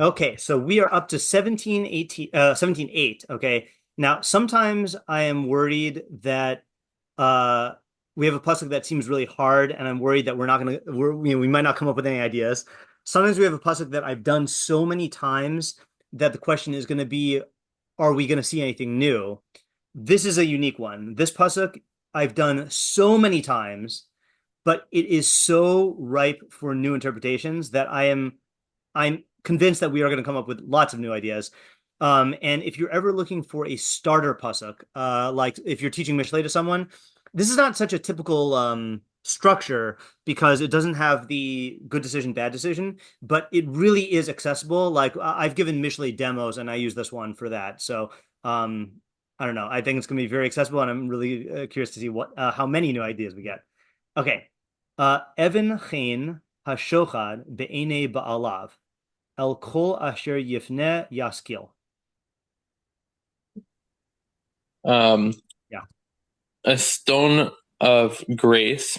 Okay, so we are up to 17:8. Okay. Now, sometimes I am worried that uh we have a pasuk that seems really hard, and I'm worried that we might not come up with any ideas. Sometimes we have a pasuk that I've done so many times that the question is going to be, are we going to see anything new? This is a unique one. This pasuk I've done so many times, but it is so ripe for new interpretations that I'm convinced that we are going to come up with lots of new ideas. And if you're ever looking for a starter pasuk, like if you're teaching Mishlei to someone, this is not such a typical structure because it doesn't have the good decision, bad decision, but it really is accessible. Like I've given Mishlei demos and I use this one for that. So I don't know. I think it's going to be very accessible, and I'm really curious to see what how many new ideas we get. Okay. Evan Chain Hashochad Be'ene Ba'alav. El kol asher yifne yaskil. Um, Yeah. a stone of grace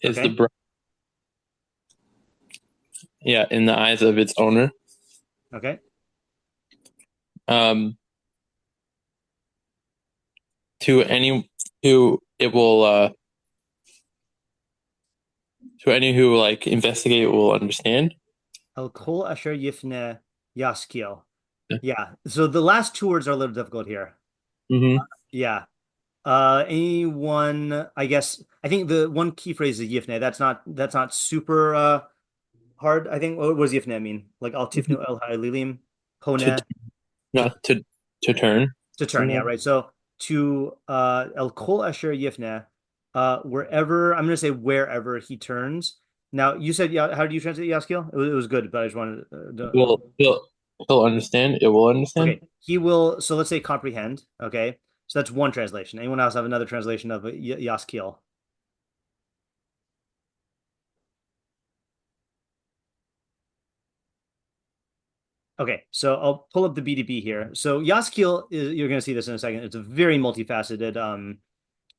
is the Okay. bribe, yeah, in the eyes of its owner. Okay. Um, to any who it will to any who like investigate will understand. El kol asher yifne yaskil. Yeah. So the last two words are a little difficult here. Mm-hmm. Yeah. Anyone, I guess, I think the one key phrase is yifne. That's not super hard. I think what does yifne mean? Like al tifnu el ha'elilim, To pone to not to turn. to turn. Yeah, Something. right. So to el kol asher yifne, wherever I'm going to say wherever he turns. Now you said yeah. How do you translate Yaskil? It was good, but I just wanted Will he'll understand. It will understand. okay. He will. So let's say comprehend. Okay, so that's one translation. Anyone else have another translation of Yaskil? Okay, so I'll pull up the BDB here. So Yaskil is you're going to see this in a second. It's a very multifaceted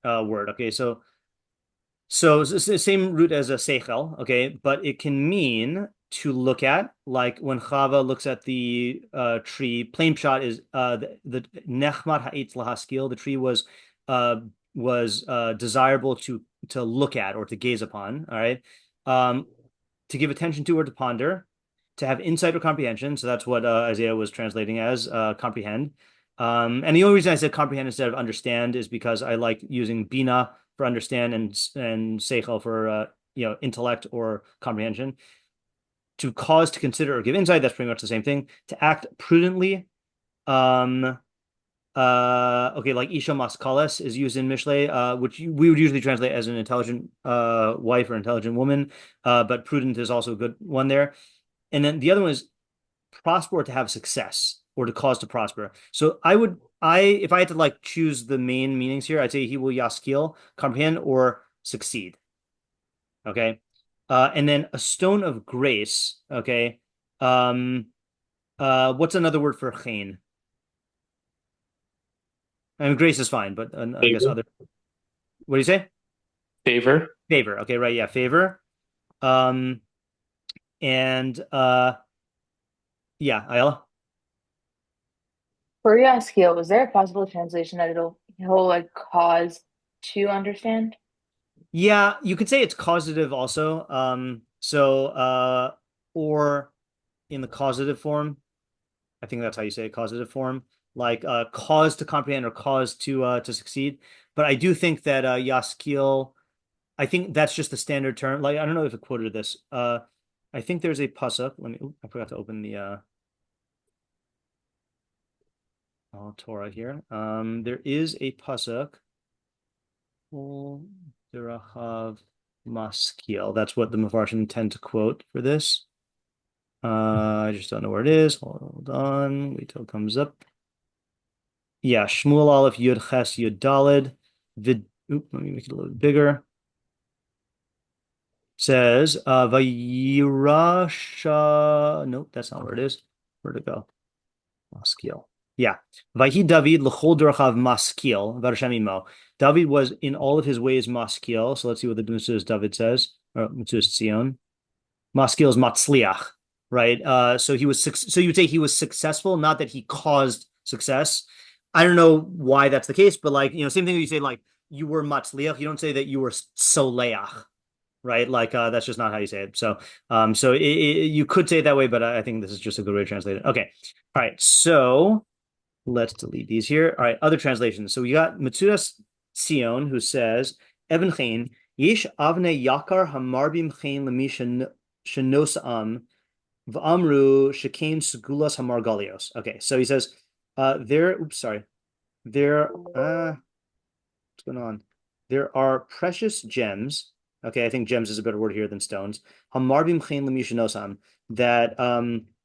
word. Okay, so it's the same root as a seichel, okay, but it can mean to look at, like when Chava looks at the tree. Plain shot is the nechmat ha'etz lahaskil. The tree was desirable to look at or to gaze upon. All right, um, to give attention to or to ponder, to have insight or comprehension. So that's what Isaiah was translating as comprehend. And the only reason I said comprehend instead of understand is because I like using bina for understand and seichel for intellect or comprehension. To cause to consider or give insight, that's pretty much the same thing. To act prudently, um, okay, like Isha Maskalis is used in Mishlei, which we would usually translate as an intelligent wife or intelligent woman, but prudent is also a good one there. And then the other one is prosper or to have success or to cause to prosper. So if I had to like choose the main meanings here, I'd say he will yaskil, comprehend or succeed. Okay. And then a stone of grace. Okay. Um, what's another word for chain? I mean, grace is fine, but I guess Favor. other. What do you say? Favor. Favor. Okay, right. Yeah, favor. Um, and yeah, Ayala. For Yaskiel, is there a possible translation that he'll like cause to understand? Yeah, you could say it's causative also. Or in the causative form. I think that's how you say it, causative form, like cause to comprehend or cause to succeed. But I do think that Yaskil, I think that's just the standard term. Like I don't know if I quoted this. I think there's a pasuk. I forgot to open the Torah here. There is a pasuk. Derachav Maskil. That's what the Mefarshim tend to quote for this. I just don't know where it is. Hold on. Wait till it comes up. Yeah, Shmuel Aleph Yud Ches Yud Dalid. Let me make it a little bit bigger. It says Vayirasha. Nope, that's not where it is. Where'd it go? Maskil. Yeah. Vahi David l'chol derchav maskil v'Hashem imo. David was in all of his ways maskil. So let's see what the Metzudas David says. Or Metzudas ציון. Maskil is matzliach, right? So so you would say he was successful, not that he caused success. I don't know why that's the case, but like, same thing you say like you were matzliach, you don't say that you were soleach, right? Like that's just not how you say it. So you could say it that way, but I think this is just a good way to translate it. Okay. All right. So let's delete these here. All right, other translations. So we got Matsudas Sion, who says, Evan Chain, Yesh Avne Yakar Hamarbim Chain Lemisha Shenosam V'amru Shekain Segulas Hamargalios. Okay, so he says, there, what's going on? There are precious gems. Okay, I think gems is a better word here than stones. Hamarbim Chain Lemisha Nosam,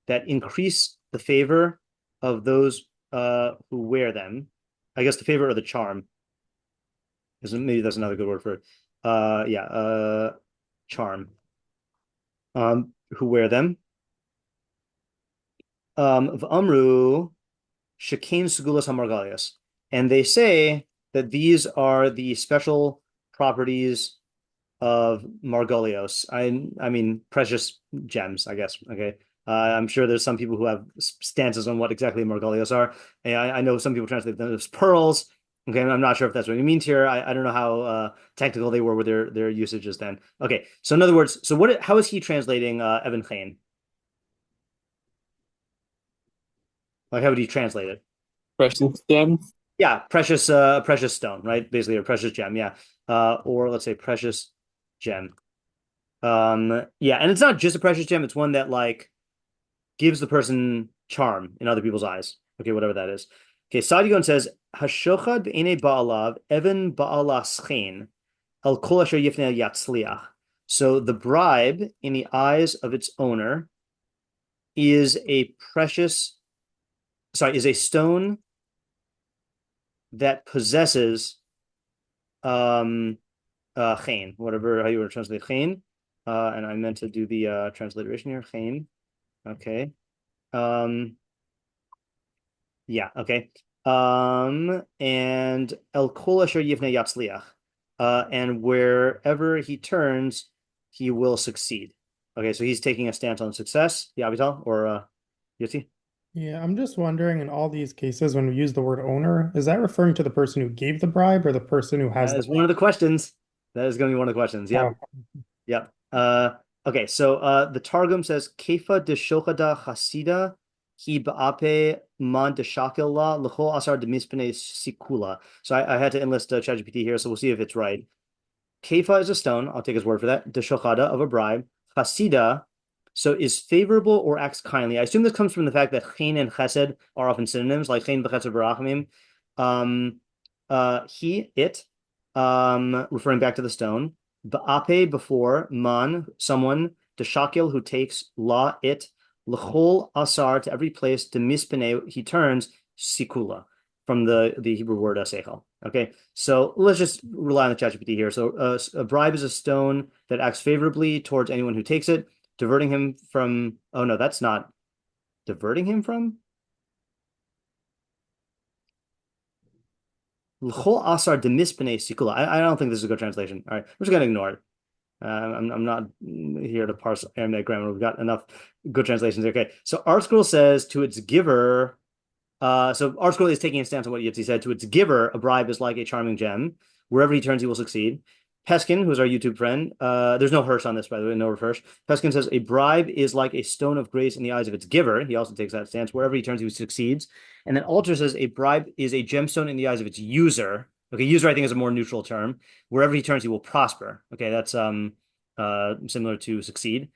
that increase the favor of those who wear them. I guess the favor or the charm. Maybe that's another good word for it. Charm. Who wear them. V'amru shekain segulas hamargalias. And they say that these are the special properties of Margolios. I mean precious gems, I guess. Okay. I'm sure there's some people who have stances on what exactly Margolios are. And I know some people translate them as pearls. Okay, I'm not sure if that's what he means here. I don't know how technical they were with their usages then. Okay, so in other words, how is he translating Evan Chain? Like how would he translate it? Precious gem. Yeah, precious precious stone, right? Basically a precious gem, yeah. Or let's say precious gem. Yeah, and it's not just a precious gem, it's one that like gives the person charm in other people's eyes. Okay, whatever that is. Okay, Sadigon says, Hashochad b'ene ba'alav, Evan ba'ala schen, al kol asher yifnei yatzliach. So the bribe in the eyes of its owner is a stone that possesses chain, whatever how you want to translate chain. And I meant to do the transliteration here, chain. Okay. Yeah, okay. And El Kol Asher Yivnei Yatzliach. And wherever he turns, he will succeed. Okay, so he's taking a stance on success, the Avital, or Yotzi? Yeah, I'm just wondering in all these cases when we use the word owner, is that referring to the person who gave the bribe or the person who has That the is one of the questions. That is going to be one of the questions. Yep. Oh, Yep. Okay, so the Targum says, Kefa de Shochada Hasida hi ba'ape man de shakilla l'chol asar de mispene sikula. So I had to enlist ChatGPT here, so we'll see if it's right. Kefa is a stone. I'll take his word for that. De Shochada of a bribe. Hasida, so is favorable or acts kindly. I assume this comes from the fact that chen and chesed are often synonyms, like chen v'chesed v'rachamim. It, referring back to the stone. Ba'ape before, man, someone, deshakil who takes, la, it, l'chol asar to every place, to mispene, he turns, sikula, from the Hebrew word seichel. Okay, so let's just rely on the ChatGPT here. So a bribe is a stone that acts favorably towards anyone who takes it, diverting him from, oh no, that's not diverting him from? L'chol asar de mispene sikula. I don't think this is a good translation. All right, we're just going to ignore it. I'm not here to parse Aramaic grammar. We've got enough good translations. Okay, so ArtScroll says to its giver. So ArtScroll is taking a stance on what Yitzi said. To its giver, a bribe is like a charming gem. Wherever he turns, he will succeed. Peskin, who's our YouTube friend, there's no Hirsch on this, by the way, no Hirsch. Peskin says a bribe is like a stone of grace in the eyes of its giver. He also takes that stance. Wherever he turns, he succeeds. And then Alter says a bribe is a gemstone in the eyes of its user. Okay, user I think is a more neutral term. Wherever he turns, he will prosper. Okay, that's similar to succeed.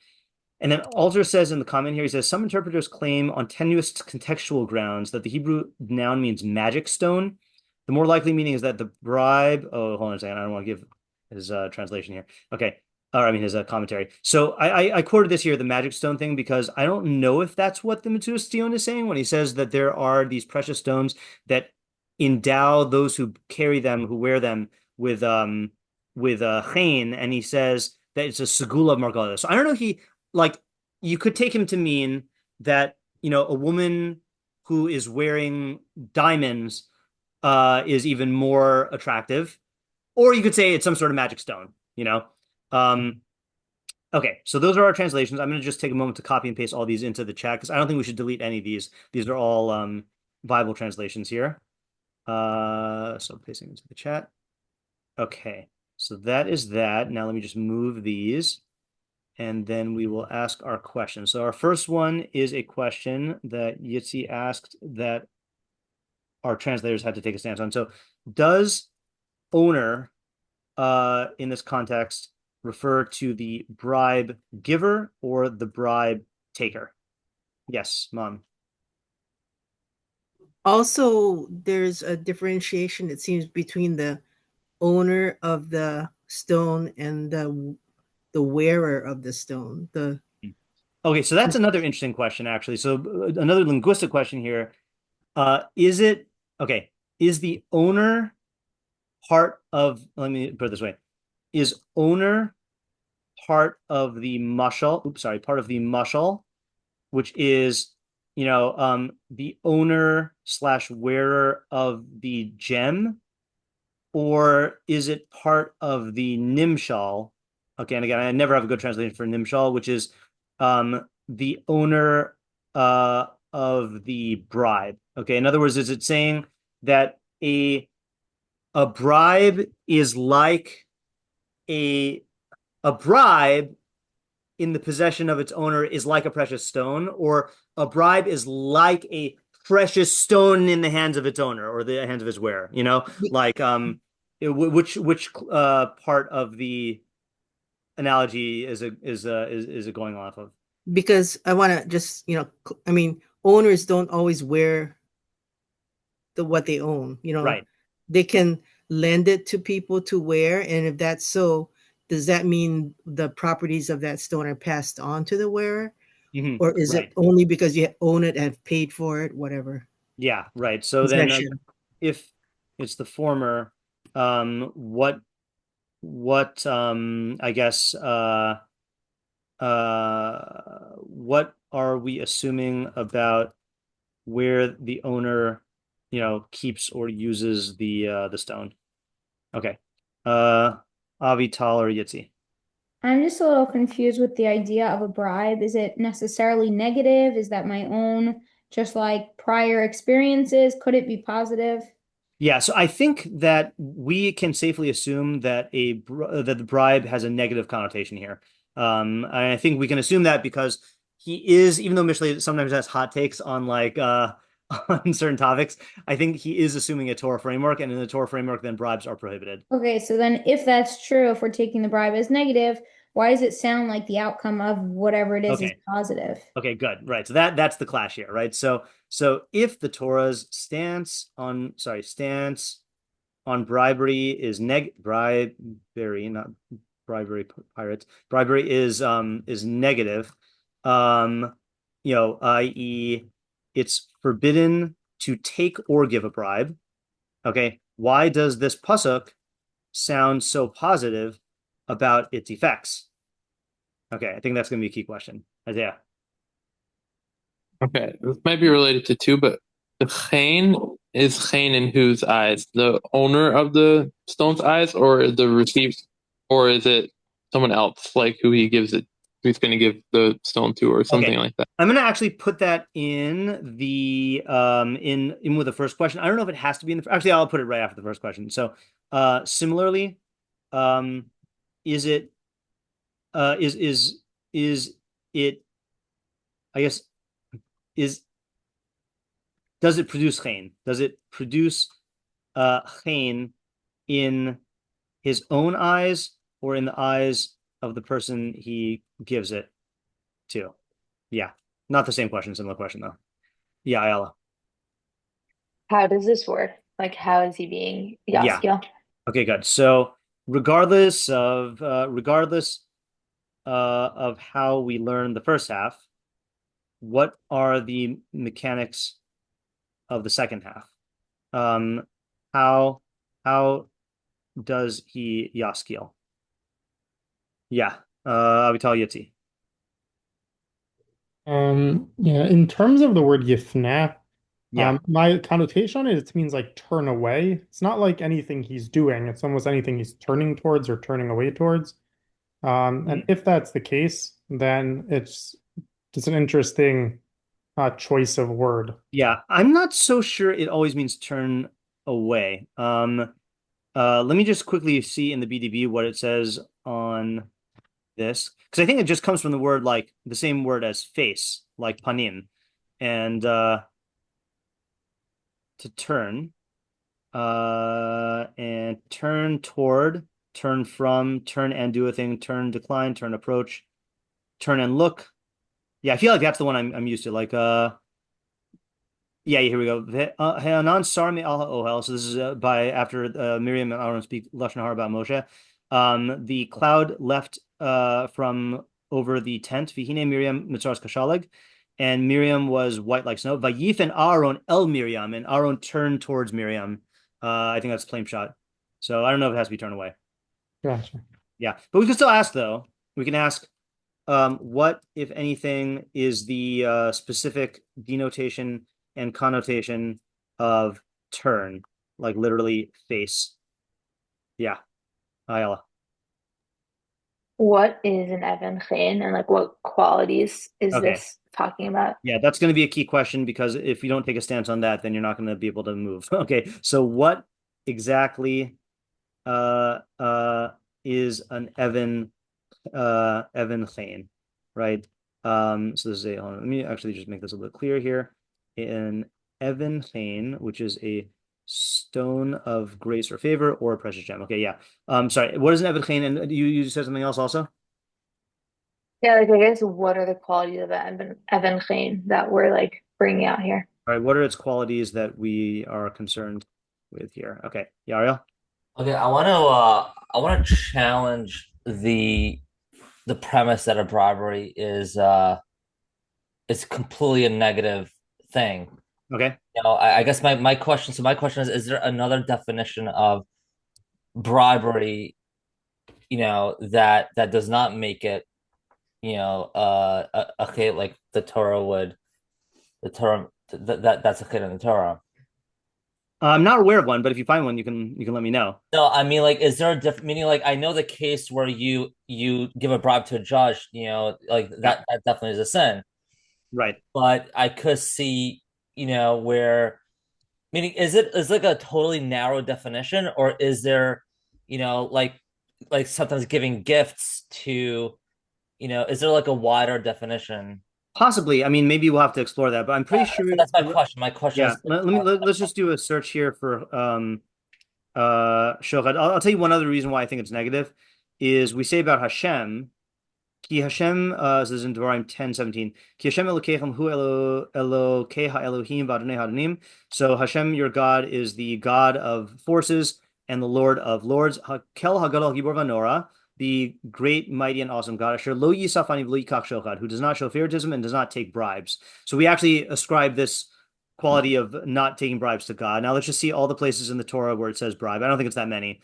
And then Alter says in the comment here, he says, some interpreters claim on tenuous contextual grounds that the Hebrew noun means magic stone. The more likely meaning is that the bribe, hold on a second, I don't want to give his translation here. Okay, or I mean his commentary. So I quoted this here, the magic stone thing, because I don't know if that's what the Metzudas Tion is saying when he says that there are these precious stones that endow those who carry them, who wear them with chain, and he says that it's a segula of Margolios. So I don't know like you could take him to mean that a woman who is wearing diamonds is even more attractive, or you could say it's some sort of magic stone. Okay, so those are our translations. I'm going to just take a moment to copy and paste all these into the chat because I don't think we should delete any of these. These are all viable translations here. So pasting into the chat. Okay, so that is that. Now let me just move these, and then we will ask our question. So our first one is a question that Yitzi asked that our translators had to take a stance on. So does owner in this context refer to the bribe giver or the bribe taker? Yes, Mom. Also, there's a differentiation, it seems, between the owner of the stone and the wearer of the stone. Okay, so that's another interesting question, actually. So another linguistic question here. Is it okay? Is the owner part of, let me put it this way. Is owner part of the mushal? Oops, sorry, part of the mushal, which is, the owner slash wearer of the gem, or is it part of the nimshal? Okay, and again, I never have a good translation for nimshal, which is the owner of the bribe. Okay, in other words, is it saying that a bribe is like a bribe in the possession of its owner is like a precious stone, or a bribe is like a precious stone in the hands of its owner or the hands of its wearer, like which part of the analogy is it going off of? Because I want to just, I mean, owners don't always wear what they own, Right. They can lend it to people to wear, and if that's so, does that mean the properties of that stone are passed on to the wearer? Mm-hmm. Or is Right. it only because you own it and have paid for it, whatever? Yeah, right. So then if it's the former, what I guess what are we assuming about where the owner, keeps or uses the stone? Okay. Avital or Yitzi? I'm just a little confused with the idea of a bribe. Is it necessarily negative? Is that my own, just like prior experiences? Could it be positive? Yeah, so I think that we can safely assume that that the bribe has a negative connotation here. I think we can assume that because he is, even though Mishlei sometimes has hot takes on on certain topics, I think he is assuming a Torah framework, and in the Torah framework, then bribes are prohibited. Okay, so then if that's true, if we're taking the bribe as negative, why does it sound like the outcome of whatever it is positive? Okay, good. Right. So that's the clash here, right? So if the Torah's stance on bribery is bribery, not bribery pirates. Bribery is negative. I.e. it's forbidden to take or give a bribe. Okay. Why does this pasuk sound so positive about its effects? Okay, I think that's going to be a key question. Isaiah. Okay, this might be related to two, but the chain is chain in whose eyes? The owner of the stone's eyes, or the receiver, or is it someone else, like who he gives it, who's going to give the stone to, or something like that? I'm going to actually put that in the in with the first question. I don't know if it has to be in the actually I'll put it right after the first question. So similarly, is it is it, I guess, does it produce chain? Does it produce chain in his own eyes or in the eyes of the person he gives it to? Yeah, not the same question, similar question though. Yeah, Ayala. How does this work? Like, how is he being Yeah. Yaskiel? Okay, good. So regardless of how we learn the first half, what are the mechanics of the second half? How does he Yaskiel? Yeah, Avital Yitzi. Yeah, in terms of the word yifna, Yeah. my connotation on it means like turn away. It's not like anything he's doing. It's almost anything he's turning towards or turning away towards. And if that's the case, then it's an interesting choice of word. Yeah, I'm not so sure it always means turn away. Let me just quickly see in the BDB what it says on this, because I think it just comes from the word like the same word as face, like panim, and to turn, and turn toward, turn from, turn and do a thing, turn decline, turn approach, turn and look. Yeah, I feel like that's the one I'm used to. Like yeah, here we go. He'anan sar me'al ha'ohel. So this is by after Miriam and Aaron speak lashon hara about Moshe. The cloud left from over the tent. V'hine Miriam mitzaras kashaleg, and Miriam was white like snow. Vayifen Aaron el Miriam, and Aaron turned towards Miriam. I think that's plain shot. So I don't know if it has to be turned away. Gotcha. Yeah, but we can still ask though. We can ask, what, if anything, is the specific denotation and connotation of turn, like literally face? Yeah, Ayala. What is an Evan Chain and like what qualities is Okay. this talking about? Yeah, that's going to be a key question, because if you don't take a stance on that, then you're not going to be able to move. Okay, so what exactly is an Evan Chain, right? So this is a, hold on, let me actually just make this a little clear here. An Evan Chain, which is a stone of grace or favor or a precious gem. Okay, yeah. Sorry, what is an Evan Chain? And you said something else also? Yeah, like I guess what are the qualities of an Evan Chain that we're like bringing out here? All right, what are its qualities that we are concerned with here? Okay, Yariel? Okay, I want to challenge the premise that a bribery is completely a negative thing. Okay. You know, I guess my question, so my question is there another definition of bribery, you know, that does not make it, you know, okay, like the Torah would, the Torah that's okay in the Torah. I'm not aware of one, but if you find one, you can let me know. No, I mean, like, is there a meaning? Like, I know the case where you give a bribe to a judge, you know, like that definitely is a sin. Right. But I could see, you know, where meaning is like a totally narrow definition, or is there, you know, like sometimes giving gifts to, you know, is there like a wider definition? Possibly. I mean, maybe we'll have to explore that, but I'm pretty sure. So that's my question. My question Yeah. is, Let's just do a search here for shochad. I'll tell you one other reason why I think it's negative is we say about Hashem. Ki Hashem, this is in Devarim 10:17. Ki Hashem Elokechem hu Elokei ha'Elohim v'Adonai ha'Adonim. So Hashem, your God, is the God of forces and the Lord of lords. Hakel hagadol gibor v'nora, the great, mighty, and awesome God. Asher lo yisafani v'lo yikach shochad, who does not show favoritism and does not take bribes. So we actually ascribe this quality of not taking bribes to God. Now let's just see all the places in the Torah where it says bribe. I don't think it's that many.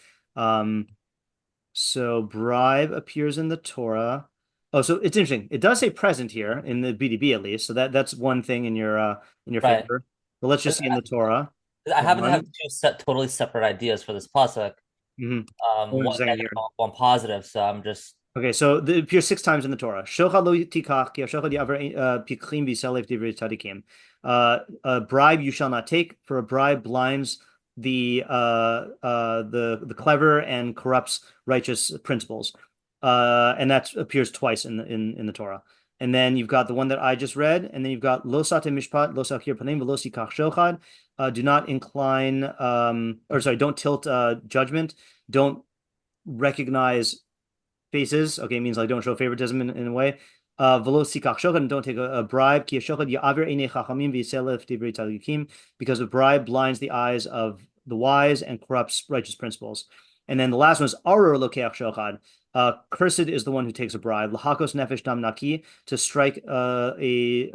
So bribe appears in the Torah. Oh, so it's interesting. It does say present here in the BDB at least. So that's one thing in your right. favor. But let's just see in the Torah. I happen to have two totally separate ideas for this pasuk. One negative, one positive. So I'm just okay. So it appears 6 times in the Torah. Shochad lo tikach ki shochad yaver piklim v'yisalev divrei tzadikim. A bribe you shall not take, for a bribe blinds the clever and corrupts righteous principles. And that appears twice in the Torah. And then you've got the one that I just read, and then you've got lo sate mishpat, lo sakir panim, v'lo sikach shochad. Do not incline, or sorry, don't tilt judgment. Don't recognize faces. Okay, means like don't show favoritism in a way. V'lo sikach shochad, and don't take a bribe. Ki shochad ya'aver einei chachamim v'yiselef divrei tzadikim, because a bribe blinds the eyes of the wise and corrupts righteous principles. And then the last one is arur lokeach shochad. Cursed is the one who takes a bribe. Lahakos nefesh dam naki, to strike the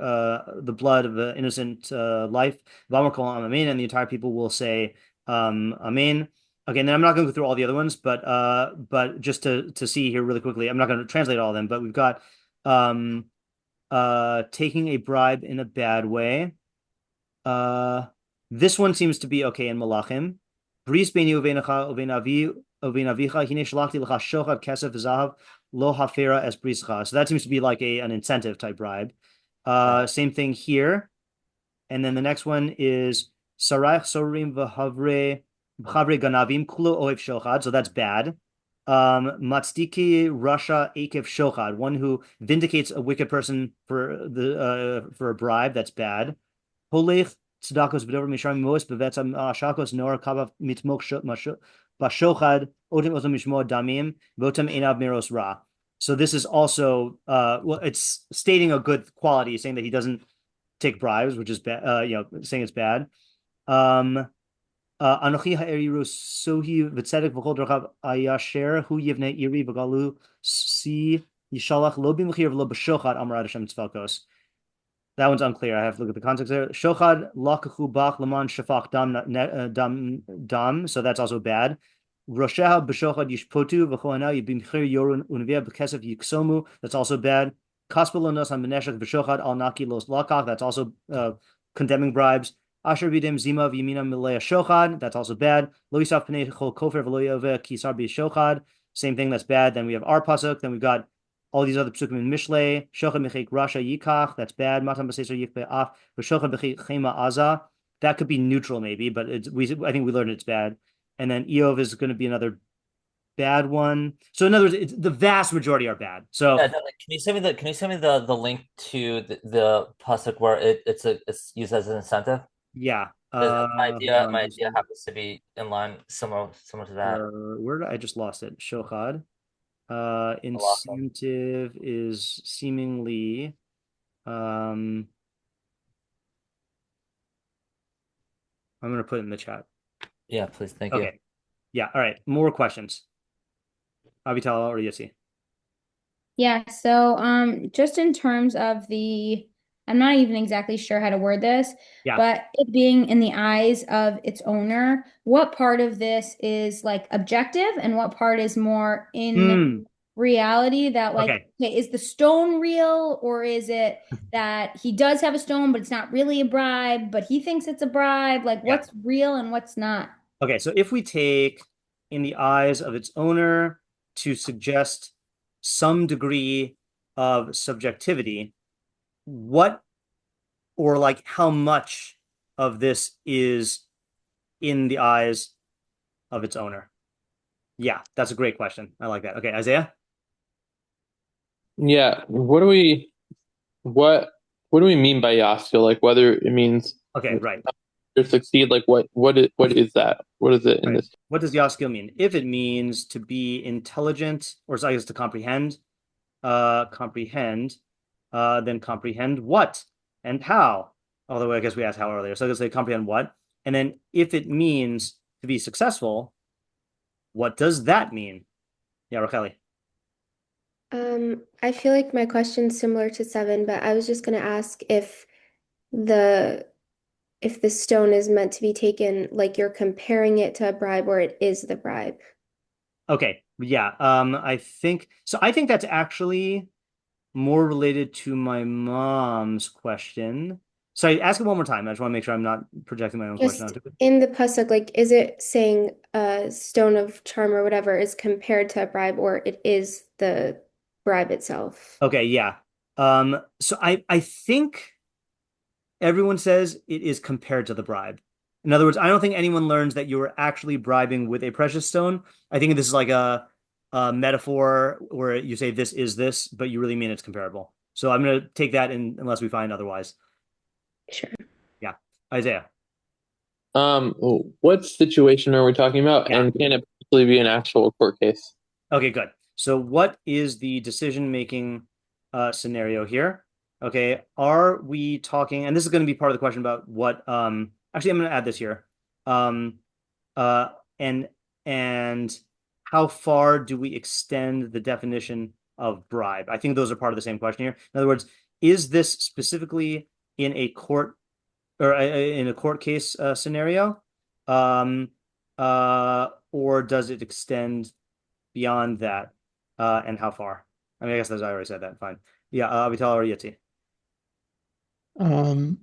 blood of an innocent life. V'amar kol amen, and the entire people will say amen. Okay, and then I'm not going to go through all the other ones, but just to see here really quickly, I'm not going to translate all of them, but we've got taking a bribe in a bad way. This one seems to be okay in Malachim. Bris beini uveinacha uveinavi uvein avicha hine shalachti lecha shochad kesef v'zahav lo hafera es brischa. So that seems to be like an incentive type bribe. Same thing here. And then the next one is Sarach Sorim V'Havre Ganavim Kulo Oev Shochad. So that's bad. Matzdiki Rasha Akev Shochad, one who vindicates a wicked person for a bribe. That's bad. Holech Tzedakos B'Dover Mishram Mois B'Vetzam Shakos Nor Kavav Mitmok Bashochad Otim Otam Mishmo Damim Votam Enav Miros Ra. So this is also well, it's stating a good quality, saying that he doesn't take bribes, which is bad, saying it's bad. Anochi ha'eriru sohi v'tzedek v'chol drachav ayasher hu yivne iri v'galu si yishalach lo b'mechir v'lo b'shochad amar Hashem tzvalkos. That one's unclear. I have to look at the context there. Shochad lakachu bach laman shafach dam. So that's also bad. Rosheha b'shochad yishpotu v'choana yibimchir yorun unvia b'kesef yiksomu. That's also bad. Kaspelonos on Meneshek b'shochad al naki los lakach. That's also condemning bribes. Asher vidim zima v'yimina milea shochad. That's also bad. Lo yisaf pnei chol kofer v'lo yove kisar b'shochad. Same thing. That's bad. Then we have our pasuk. Then we've got all these other pasukim in Mishlei. Shochad mechek rasha yikach. That's bad. Matam b'seser yikbe af v'shochad b'chei chema aza. That could be neutral maybe, but I think we learned it's bad. And then Eov is going to be another bad one. So in other words, the vast majority are bad. So can you send me the link to the pasuk where it's used as an incentive? Yeah. My idea happens to be in line similar to that. Where did I just lost it? Shochad. Incentive is seemingly I'm going to put it in the chat. Yeah, please. Thank you. Okay. Yeah. All right. More questions. Avital or Yossi? Yeah, so just in terms of I'm not even exactly sure how to word this, but it being in the eyes of its owner, what part of this is like objective and what part is more in reality that like, okay, is the stone real, or is it that he does have a stone, but it's not really a bribe, but he thinks it's a bribe? Like what's real and what's not? Okay, so if we take in the eyes of its owner to suggest some degree of subjectivity, what or like how much of this is in the eyes of its owner? Yeah, that's a great question. I like that. Okay, Isaiah? Yeah, what do we mean by yaskil? Like whether it means to succeed, like what is that? What is it in this? What does yaskil mean? If it means to be intelligent, or I guess to comprehend, then comprehend what and how? Although I guess we asked how earlier, so I guess they comprehend what. And then if it means to be successful, what does that mean? Yeah, Racheli. I feel like my question's similar to 7, but I was just going to ask if the stone is meant to be taken, like you're comparing it to a bribe, or it is the bribe. Okay, yeah. I think that's actually more related to my mom's question. Sorry, ask it one more time. I just want to make sure I'm not projecting my own question onto it. In the pasuk, like, is it saying a stone of charm or whatever is compared to a bribe, or it is the bribe itself? Okay, yeah. So I think everyone says it is compared to the bribe. In other words, I don't think anyone learns that you are actually bribing with a precious stone. I think this is like a metaphor where you say this is this, but you really mean it's comparable. So I'm going to take that unless we find otherwise. Sure. Yeah. Isaiah. What situation are we talking about? Yeah. And can it possibly be an actual court case? Okay, good. So what is the decision-making scenario here? Okay, are we talking, and this is going to be part of the question about what, actually I'm going to add this here. And how far do we extend the definition of bribe? I think those are part of the same question here. In other words, is this specifically in a court or in a court case scenario, or does it extend beyond that, and how far? I mean, I guess I already said that. Fine. Yeah, Avital or Yeti. I'm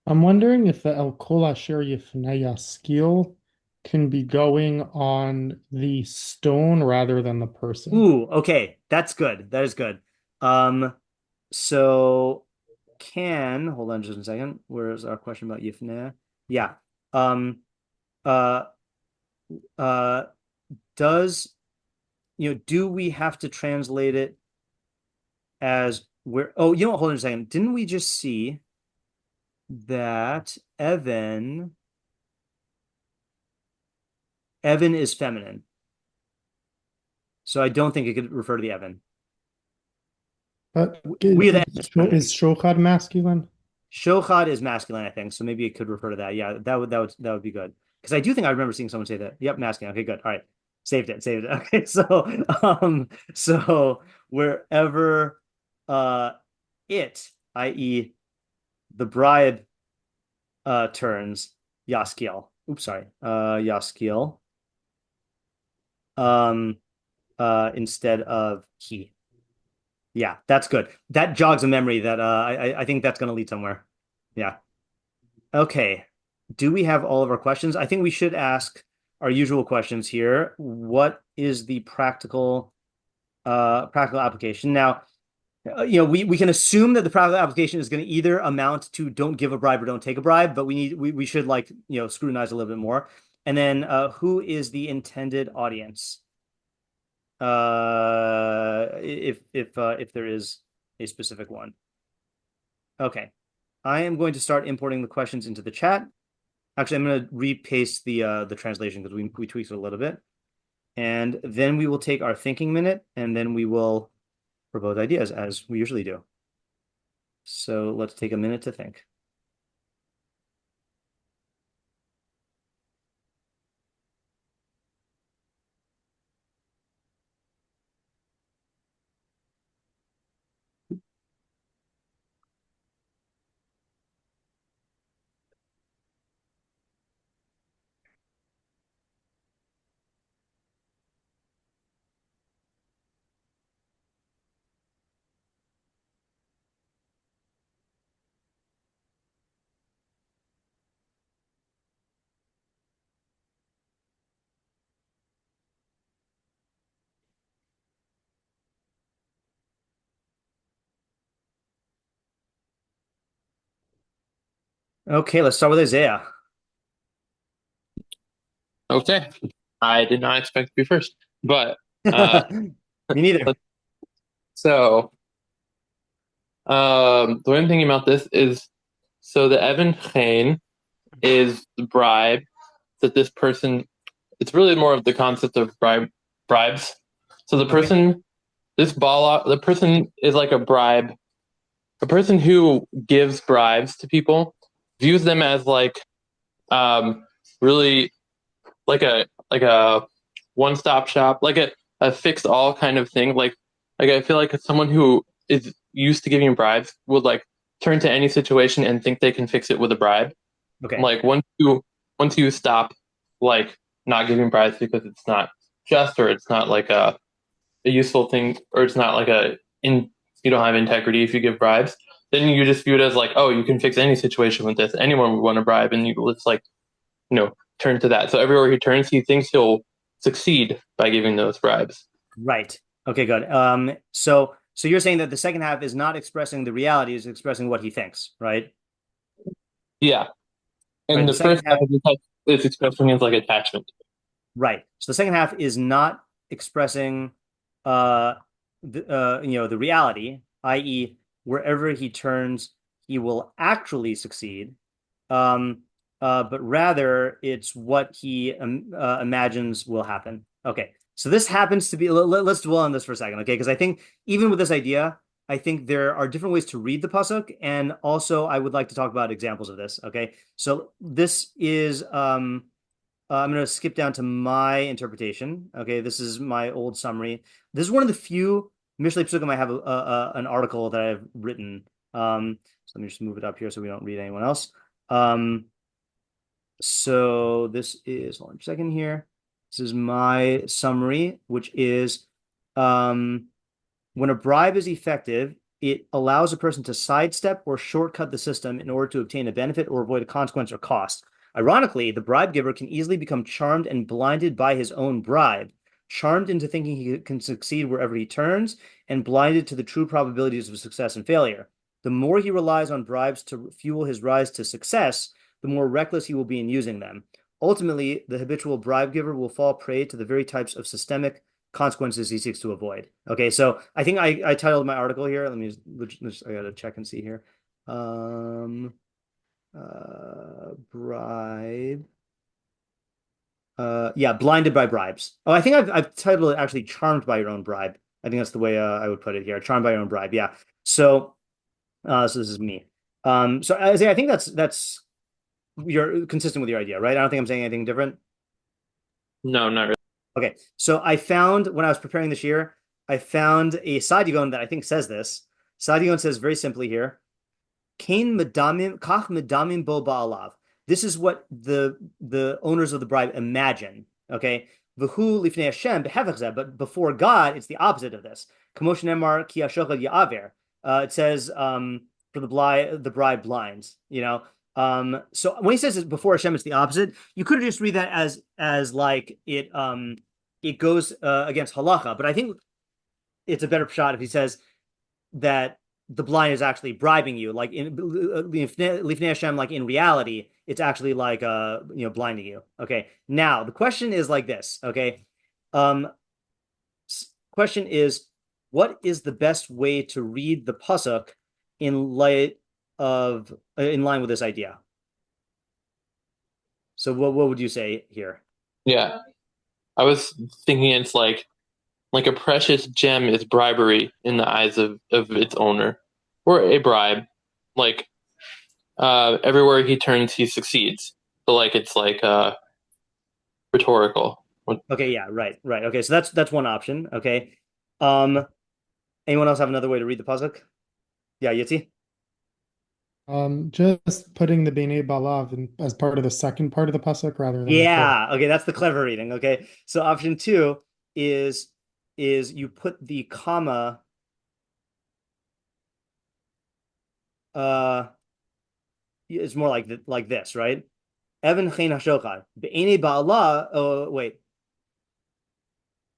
wondering if the El Kol Asher Yifnei Yaskil can be going on the stone rather than the person. Ooh, okay, that's good. That is good. So hold on just a second. Where's our question about Yifneh? Yeah. Uh, uh, does, do we have to translate it as where? Oh, hold on a second. Didn't we just see that Evan is feminine? So I don't think it could refer to the Evan. But is shochad masculine? Shochad is masculine, I think. So maybe it could refer to that. Yeah, that would be good. Because I do think I remember seeing someone say that. Yep, masculine. Okay, good. All right. Saved it. Okay, so wherever it, i.e. the bribe turns Yaskiel. Oops, sorry. Yaskiel. Instead of he. Yeah, that's good. That jogs a memory that I think that's going to lead somewhere. Yeah. Okay. Do we have all of our questions? I think we should ask our usual questions here. What is the practical application? Now, we can assume that the practical application is going to either amount to don't give a bribe or don't take a bribe, but we should scrutinize a little bit more. And then who is the intended audience? If there is a specific one. Okay. I am going to start importing the questions into the chat. Actually, I'm going to repaste the translation because we tweaked it a little bit. And then we will take our thinking minute, and then we will propose ideas as we usually do. So let's take a minute to think. Okay, let's start with Isaiah. Okay. I did not expect to be first, but me neither. So the way I'm thinking about this is, so the Evan Chain is the bribe that this person, it's really more of the concept of bribes. So the person, the person is like a bribe. A person who gives bribes to people views them as really like a one-stop shop, like a fix-all kind of thing. Like I feel like someone who is used to giving bribes would turn to any situation and think they can fix it with a bribe. Okay. Like once you stop not giving bribes because it's not just, or it's not a useful thing, or it's not you don't have integrity if you give bribes, then you just view it as oh, you can fix any situation with this. Anyone would want to bribe, and you just turn to that. So everywhere he turns, he thinks he'll succeed by giving those bribes. Right. Okay, good. So you're saying that the second half is not expressing the reality, it's expressing what he thinks, right? Yeah. And the first half is expressing his attachment. Right. So the second half is not expressing the reality, i.e., wherever he turns, he will actually succeed. But rather it's what he imagines will happen. Okay. So this happens to be, let's dwell on this for a second, okay? Because I think even with this idea, I think there are different ways to read the pasuk, and also I would like to talk about examples of this, okay? So this is, I'm going to skip down to my interpretation, okay? This is my old summary. This is one of the few Mishlei Pasukim I have an article that I've written. So let me just move it up here so we don't read anyone else. So this is, hold on a second here. This is my summary, which is when a bribe is effective, it allows a person to sidestep or shortcut the system in order to obtain a benefit or avoid a consequence or cost. Ironically, the bribe giver can easily become charmed and blinded by his own bribe, charmed into thinking he can succeed wherever he turns, and blinded to the true probabilities of success and failure. The more he relies on bribes to fuel his rise to success, the more reckless he will be in using them. Ultimately, the habitual bribe giver will fall prey to the very types of systemic consequences he seeks to avoid. Okay, so I think I titled my article here. Let me just I gotta check and see here. Bribe. Yeah, blinded by bribes. Oh, I think I've titled it actually "Charmed by Your Own Bribe." I think that's the way I would put it here. Charmed by your own bribe. Yeah. So, so this is me. So I think that's you're consistent with your idea, right? I don't think I'm saying anything different. No, not really. Okay, so I found when I was preparing this year, I found a Sadigon that I think says this. Sadigon says very simply here, Kain medamim kach medamim bo ba'alav. This is what the owners of the bribe imagine. Okay, v'hu lifnei Hashem behevach, but before God, it's the opposite of this. Kamosh nemar ki hashochad ya'aver. It says for the bribe blinds. You know. So when he says it before Hashem, it's the opposite. You could just read that as like it goes against halacha, but I think it's a better shot if he says that the blind is actually bribing you, like in Lifnei Hashem, like in reality, it's actually like blinding you. Okay. Now the question is like this. Okay. Question is, what is the best way to read the pasuk in line with this idea? So what would you say here? Yeah, I was thinking it's like a precious gem is bribery in the eyes of its owner, or a bribe. Like everywhere he turns, he succeeds. So like it's like rhetorical. Okay, yeah, right. Okay, so that's one option. Okay, anyone else have another way to read the pasuk? Yeah, Yitzi. Just putting the B'nai Balav as part of the second part of the pasuk rather than Yeah, okay, that's the clever reading. Okay, so option 2 is you put the comma it's more like this, right? Evan chen hashochad be'enei ba'alav. Oh wait,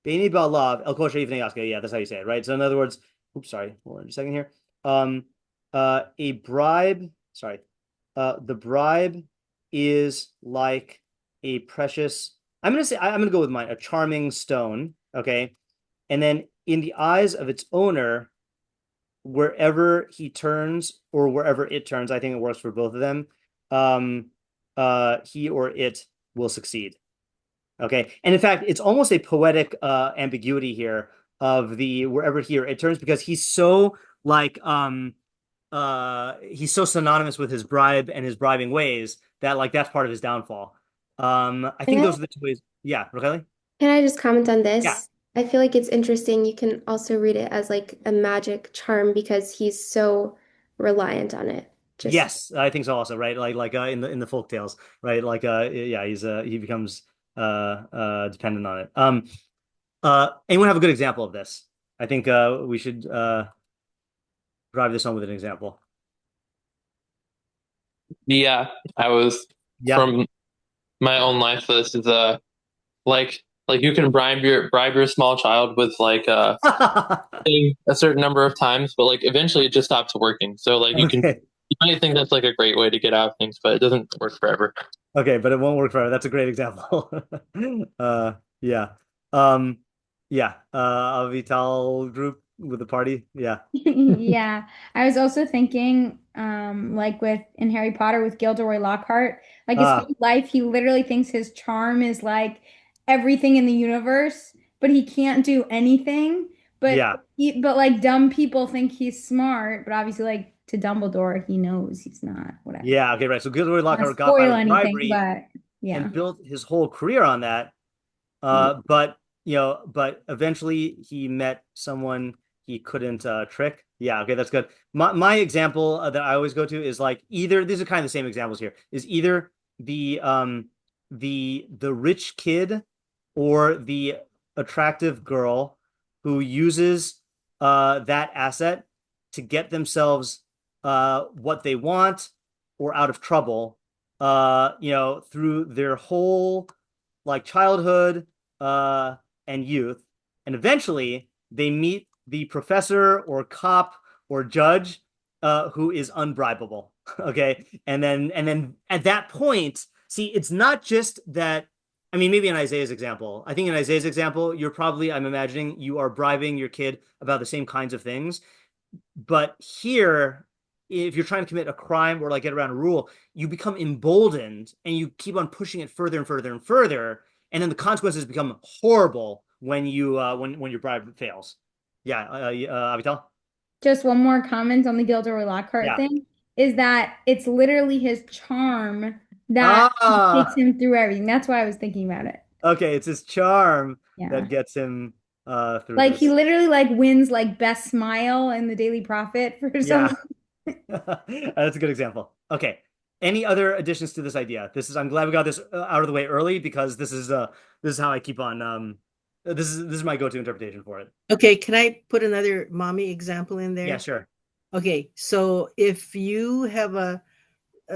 be'enei ba'alav el kol she'ivnei yaska. Yeah, that's how you say it, right? So in other words, oops, sorry, hold on a second here. A bribe. Sorry, the bribe is like a precious. I'm gonna go with mine. A charming stone. Okay, and then in the eyes of its owner, wherever he turns or wherever it turns, I think it works for both of them. He or it will succeed. Okay, and in fact, it's almost a poetic ambiguity here of the wherever he or it turns, because he's so like he's so synonymous with his bribe and his bribing ways that like that's part of his downfall. I think those are the two ways. Yeah, Raquel? Can I just comment on this? Yeah. I feel like it's interesting. You can also read it as like a magic charm because he's so reliant on it. Yes, I think so also, right? Like in the folk tales, right? Like yeah, he becomes dependent on it. Anyone have a good example of this? I think we should drive this home with an example. Yeah, I was from my own life. This is like you can bribe your small child with like a certain number of times, but like eventually it just stops working. So like you might think that's like a great way to get out of things, but it doesn't work forever. Okay, but it won't work forever. That's a great example. Yeah. Avital group with the party. Yeah. Yeah. I was also thinking, like in Harry Potter with Gilderoy Lockhart, like his whole life, he literally thinks his charm is like everything in the universe, but he can't do anything. But but like dumb people think he's smart, but obviously like to Dumbledore, he knows he's not. Whatever. Yeah. Okay. Right. So Gilderoy Lockhart got by with bribery, and built his whole career on that. But eventually he met someone he couldn't trick. Yeah. Okay. That's good. My example that I always go to is like either these are kind of the same examples here. Is either the rich kid or the attractive girl who uses that asset to get themselves what they want or out of trouble, through their whole like childhood and youth, and eventually they meet the professor or cop or judge who is unbribable. Okay, and then at that point, see, it's not just that. I mean, maybe in Isaiah's example, I think in Isaiah's example, I'm imagining you are bribing your kid about the same kinds of things. But here, if you're trying to commit a crime or like get around a rule, you become emboldened and you keep on pushing it further and further and further, and then the consequences become horrible when when your bribe fails. Yeah, Avital? Just one more comment on the Gilder or Lockhart Yeah. thing is that it's literally his charm that takes Ah, him through everything. That's why I was thinking about it. okay, it's his charm Yeah. that gets him through Like he this. literally like wins like best smile in the Daily Prophet for Yeah. some. That's a good example. Okay. Any other additions to this idea? I'm glad we got this out of the way early because this is how I keep on this is my go-to interpretation for it. Okay, can I put another mommy example in there? Yeah, sure. Okay, so if you have a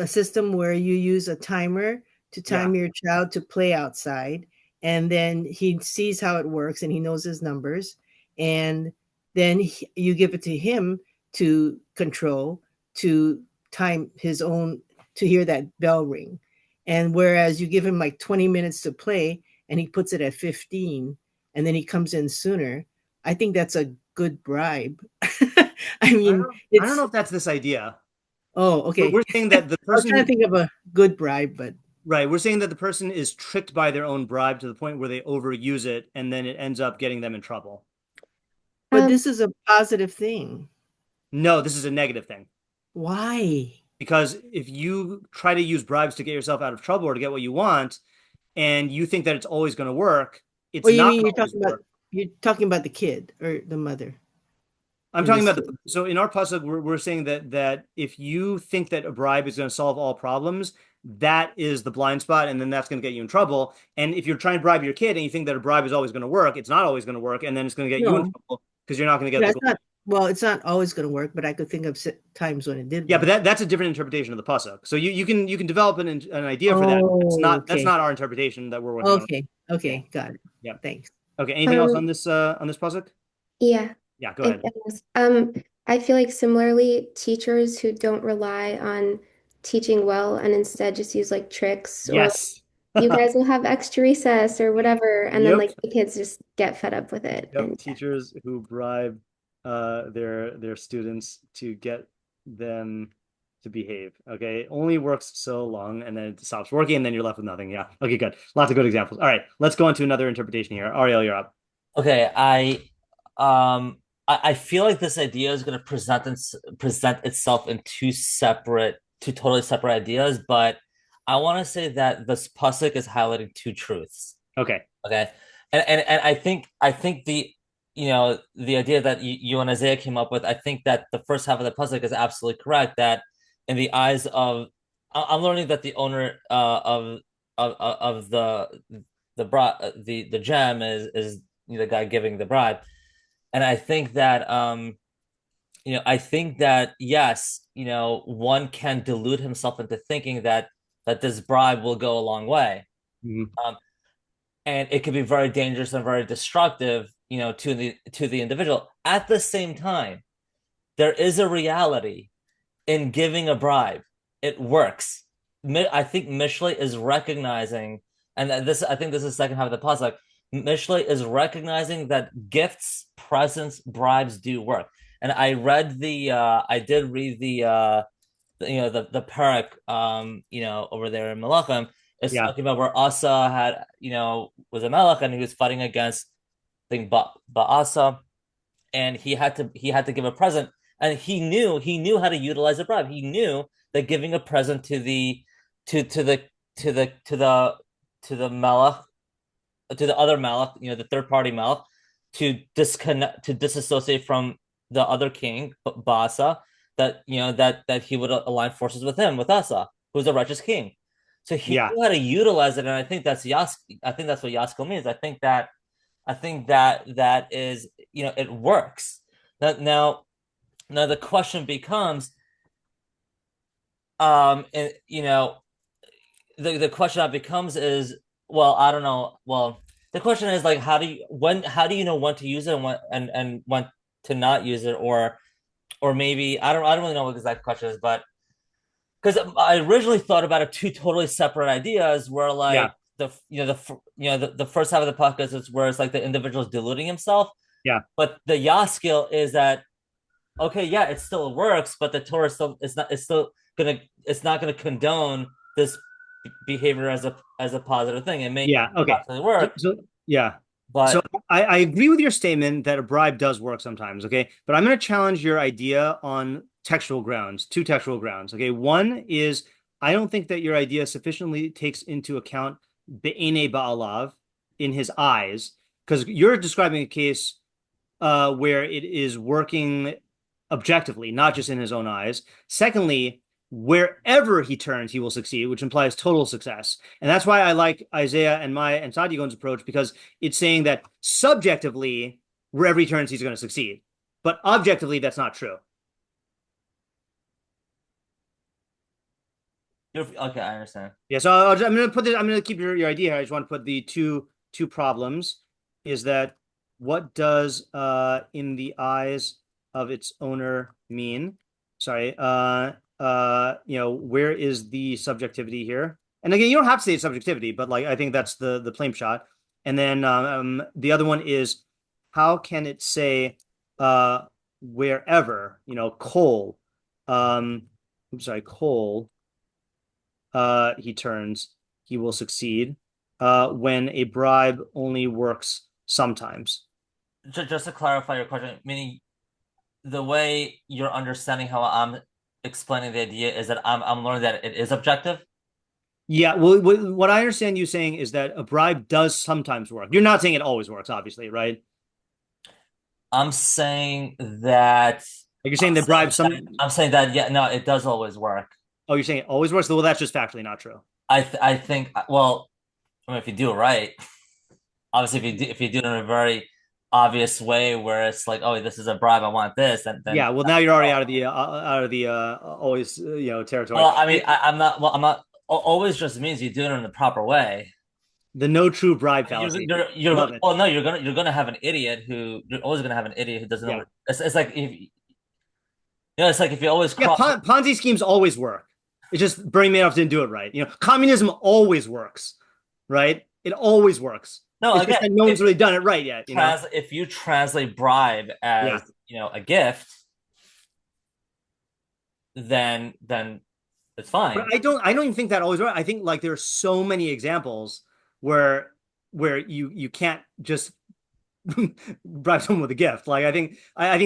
system where you use a timer to time your child to play outside, and then he sees how it works and he knows his numbers, and then you give it to him to control, to time his own, to hear that bell ring. And whereas you give him like 20 minutes to play and he puts it at 15 and then he comes in sooner, I think that's a good bribe. I mean, I don't know if that's this idea. Oh, okay. We're saying that the I was person trying to think of a good bribe, but right, we're saying that the person is tricked by their own bribe to the point where they overuse it and then it ends up getting them in trouble. but this is a positive thing. No, this is a negative thing. Why? Because if you try to use bribes to get yourself out of trouble or to get what you want, and you think that it's always going to work, it's You not mean going to always work. you're talking about the kid or the mother? I'm talking about so in our pasuk, we're saying that if you think that a bribe is going to solve all problems, that is the blind spot, and then that's going to get you in trouble. And if you're trying to bribe your kid and you think that a bribe is always going to work, it's not always going to work, and then it's going to get you in trouble because you're not going to get the goal. Well, it's not always going to work, but I could think of times when it did. Yeah, but that's a different interpretation of the pasuk. So you can develop an idea for that. That's not our interpretation that we're working on. Okay, got it. Yeah, thanks. Okay, anything else on this pasuk? Yeah. Yeah, go ahead. I feel like similarly, teachers who don't rely on teaching well and instead just use like tricks Yes. or you guys will have extra recess or whatever, and then Yep. like the kids just get fed up with it. Yep. And Teachers who bribe their students to get them to behave. Okay, it only works so long, and then it stops working, and then you're left with nothing. Yeah. Okay, good. Lots of good examples. All right, let's go on to another interpretation here. Ariel, you're up. Okay, I feel like this idea is going to present itself in two totally separate ideas, but I want to say that this pasuk is highlighting two truths. Okay. Okay, and I think the the idea that you and Isaiah came up with, I think that the first half of the pasuk is absolutely correct. That in the eyes of, I'm learning that the owner of the gem is the guy giving the bribe. And I think that yes, one can delude himself into thinking that this bribe will go a long way. Mm-hmm. And it could be very dangerous and very destructive, to the individual. At the same time, there is a reality in giving a bribe. It works. I think Mishlei is recognizing, and I think this is the second half of the pasuk. Mishlei is recognizing that gifts, presents, bribes do work. And I did read the parak, over there in Malachim. It's talking about where Asa had, was a melech and he was fighting against, I think, Ba'asa, and he had to give a present, and he knew how to utilize a bribe. He knew that giving a present to the melech, to the other malach, the third party malach, to disassociate from the other king, Ba'asa, that he would align forces with him, with Asa, who's a righteous king. So he knew how to utilize it, and I think that's I think that's what Yaskil means. I think that is, it works. Now the question becomes, the question that becomes is, well, I don't know. Well, the question is like, how do you know when to use it and when to not use it, or maybe I don't really know what the exact question is, but because I originally thought about it two totally separate ideas, where like the first half of the podcast is where it's like the individual is deluding himself. Yeah. But the Yaskill is that okay, yeah, it still works, but the Torah it's not gonna condone this behavior as a positive thing. It may actually work. But so I agree with your statement that a bribe does work sometimes, okay? But I'm going to challenge your idea on textual grounds, two textual grounds, okay? One is I don't think that your idea sufficiently takes into account be'ene ba'alav, in his eyes, because you're describing a case where it is working objectively, not just in his own eyes. Secondly, wherever he turns, he will succeed, which implies total success. And that's why I like Isaiah and Sadigon's approach, because it's saying that subjectively, wherever he turns, he's going to succeed. But objectively, that's not true. Okay, I understand. Yeah, so I'm going to put this. I'm going to keep your idea here. I just want to put the two problems. Is that what does in the eyes of its owner mean? Sorry. Where is the subjectivity here? And again, you don't have to say subjectivity, but like I think that's the plain shot. And then the other one is how can it say wherever, coal, coal, he turns, he will succeed when a bribe only works sometimes. Just to clarify your question, meaning the way you're understanding how I'm explaining the idea is that I'm learning that it is objective. Yeah, well, what I understand you saying is that a bribe does sometimes work. You're not saying it always works, obviously, right? I'm saying that. You're saying the bribe. I'm saying that it does always work. Oh, you're saying it always works? Well, that's just factually not true. I think. Well, I mean, if you do it right, obviously, if you do it in a very obvious way where it's like, oh, this is a bribe, I want this, then yeah. Well, now you're already out of the always territory. Well, I mean, I'm not. Always just means you do it in the proper way. The no true bribe fallacy. You're gonna have an idiot you're always gonna have an idiot who doesn't know. It's like it's like if you always Ponzi schemes always work. It's just Bernie Madoff didn't do it right. Communism always works, right? It always works. No, it's just that no one's really done it right yet. If you translate bribe as a gift, then it's fine. But I don't even think that always works. I think like there are so many examples where you can't just bribe someone with a gift. Like I think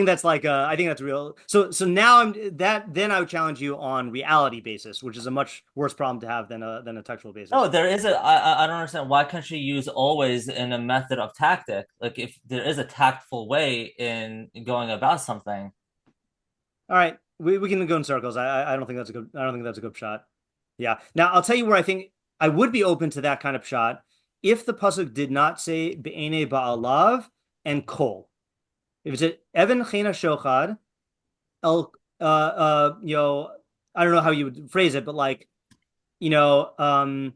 that's like I think that's real. So now then I would challenge you on reality basis, which is a much worse problem to have than a textual basis. No, there is I don't understand why can't you use always in a method of tactic? Like if there is a tactful way in going about something. All right. We can go in circles. I don't think that's a good shot. Yeah. Now I'll tell you where I think I would be open to that kind of shot if the pasuk did not say be'ene ba'alav and kol. If it said even chena shochad, I don't know how you would phrase it, but like, and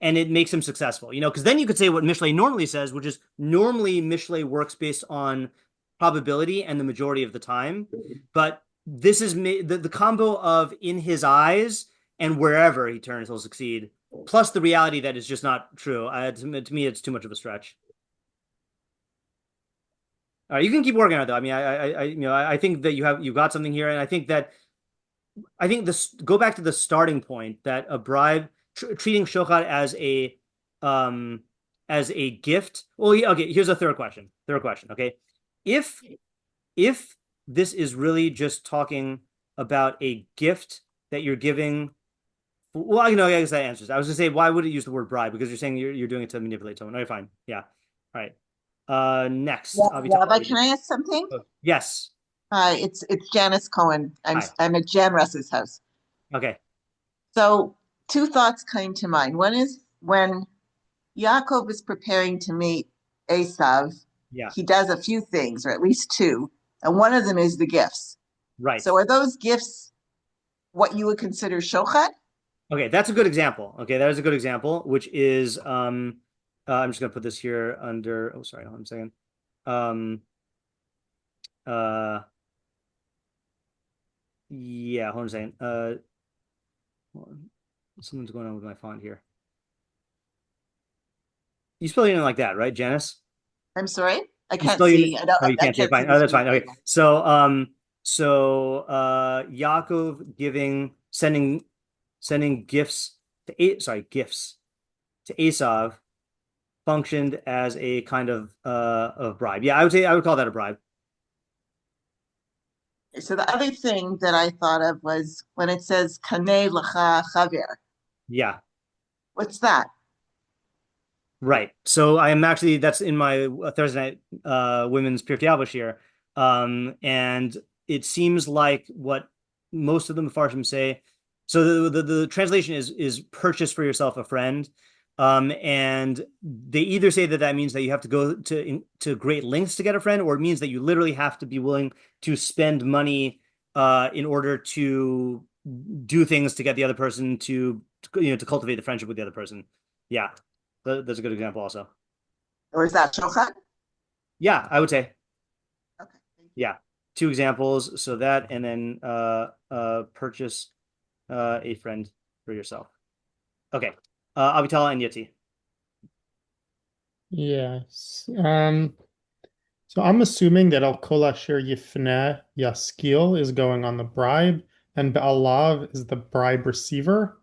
it makes him successful, because then you could say what Mishlei normally says, which is normally Mishlei works based on probability and the majority of the time, but this is the combo of in his eyes and wherever he turns, he'll succeed. Plus the reality that is just not true. To me, it's too much of a stretch. All right, you can keep working on it though. I mean, I think that you've got something here, and I think this go back to the starting point that a bribe treating shochad as a gift. Well, okay. Here's a third question. Okay, if this is really just talking about a gift that you're giving. Well, I guess that answers. I was going to say, why would it use the word bribe? Because you're saying you're doing it to manipulate someone. Okay, fine. Yeah. All right. Next. Rabbi, can I ask something? Yes. Hi, it's Janice Cohen. I'm at Jan Russ's house. Okay. So 2 thoughts came to mind. One is when Yaakov is preparing to meet Esav, he does a few things, or at least 2, and one of them is the gifts. Right. So are those gifts what you would consider shochad? Okay, that's a good example. Okay, that is a good example, which is I'm just gonna put this here under. Oh, sorry, hold on a second. Um, uh, yeah, hold on a second. Hold on. Something's going on with my font here. You spell your name like that, right, Janice? I'm sorry, I You can't spell see. your. I don't. Oh, you I can't see it. can't see Fine. the Oh, that's screen fine. right Okay. now. So Yaakov sending gifts gifts to Esav functioned as a kind of bribe. Yeah, I would call that a bribe. So the other thing that I thought of was when it says "Kanei lacha chaver." Yeah, What's that? right. So I am actually that's in my Thursday night women's Pirkei Avos here. And it seems like what most of the Mefarshim say. So the translation is purchase for yourself a friend. And they either say that that means that you have to go to great lengths to get a friend, or it means that you literally have to be willing to spend money in order to do things to get the other person to cultivate the friendship with the other person. Yeah, that's a good example also. Or is that shochat? Yeah, I would say. Okay. Yeah, two examples. So that and then purchase a friend for yourself. Okay. Avital and Yeti. Yes. So I'm assuming that Al Kol Asher Yifneh Yaskil is going on the bribe, and Ba'alav is the bribe receiver.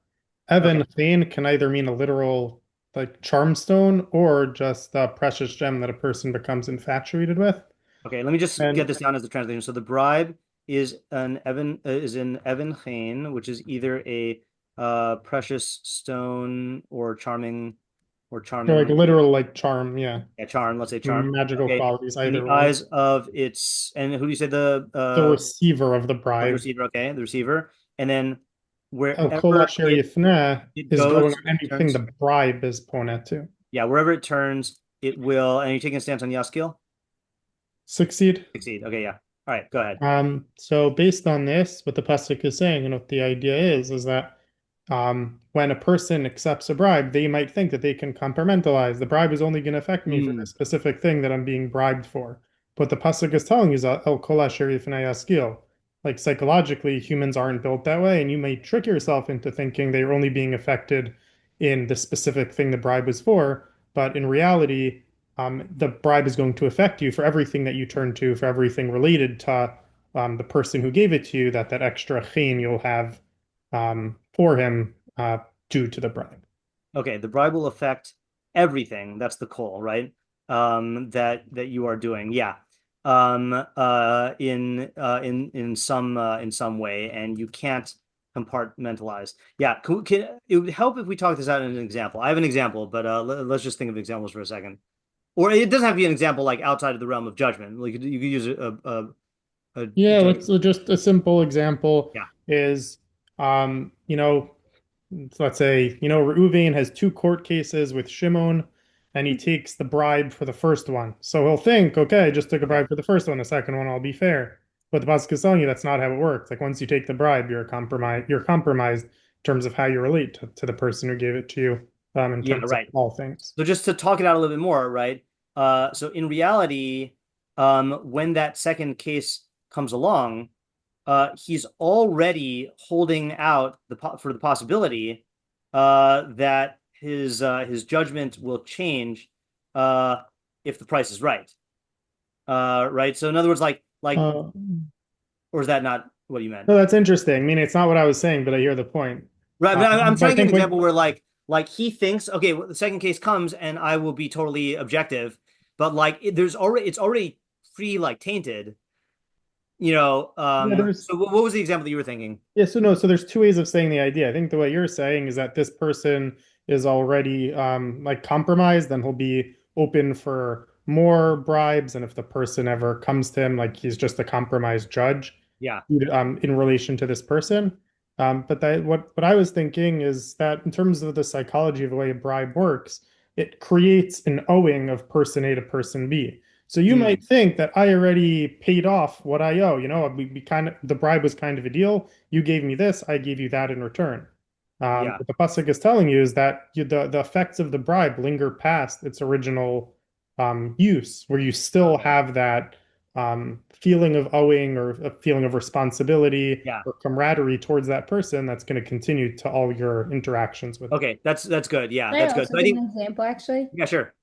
Evan Chain can either mean a literal like charm stone or just a precious gem that a person becomes infatuated with. Okay, let me just And get this down as the translation. So the bribe is in Evan Chain, which is either a precious stone or charming they're like literal like charm, yeah. Yeah, charm. Let's say charm. Magical Okay. qualities In either the way. eyes of its and who do you say The the receiver of the bribe. receiver? Okay, the receiver, and then El Kol wherever Asher Yifneh it is going goes, on it anything turns. the bribe is pointed to. Yeah, wherever it turns, it will. And you're taking a stance on Yaskil? Succeed. Succeed. Okay, yeah. All right, go ahead. So based on this, what the pasuk is saying and what the idea is that when a person accepts a bribe, they might think that they can compartmentalize. The bribe is only going to affect me for the specific thing that I'm being bribed for. What the pasuk is telling you is El kol asher yifnei yaskil. Like psychologically, humans aren't built that way, and you may trick yourself into thinking they're only being affected in the specific thing the bribe was for. But in reality, the bribe is going to affect you for everything that you turn to, for everything related to the person who gave it to you, that extra chen you'll have for him due to the bribe. Okay, the bribe will affect everything. That's the call, right? That you are doing. Yeah. In some way, and you can't compartmentalize. Yeah, it would help if we talk this out in an example. I have an example, but let's just think of examples for a second. Or it doesn't have to be an example like outside of the realm of judgment. Like you could use yeah, let's just a simple example Yeah. is let's say, Reuven has two court cases with Shimon and he takes the bribe for the first one. So he'll think, okay, I just took a bribe for the first one, the second one I'll be fair. But the pasuk is telling you that's not how it works. Like once you take the bribe, you're compromised in terms of how you relate to the person who gave it to you, in Yeah, terms right. of all things. So just to talk it out a little bit more, right? So in reality, when that second case comes along, he's already holding out for the possibility that his judgment will change if the price is right. Right. So in other words, or is that not what you meant? No, that's interesting. I mean, it's not what I was saying, but I hear the point. Right. I'm trying to give an example where like he thinks, okay, well, the second case comes and I will be totally objective, but like it's already tainted. So what was the example that you were thinking? Yeah, so there's two ways of saying the idea. I think the way you're saying is that this person is already like compromised, and he'll be open for more bribes, and if the person ever comes to him, like he's just a compromised judge. Yeah. In relation to this person. But what I was thinking is that in terms of the psychology of the way a bribe works, it creates an owing of person A to person B. So you might think that I already paid off what I owe. We kind of, the bribe was kind of a deal. You gave me this, I gave you that in return. What the pasuk is telling you is that the effects of the bribe linger past its original use, where you still have that feeling of owing or a feeling of responsibility or camaraderie towards that person that's going to continue to all your interactions with them. Okay, that's good. Yeah, Can that's I good. also So I give think, an example, actually? yeah, sure.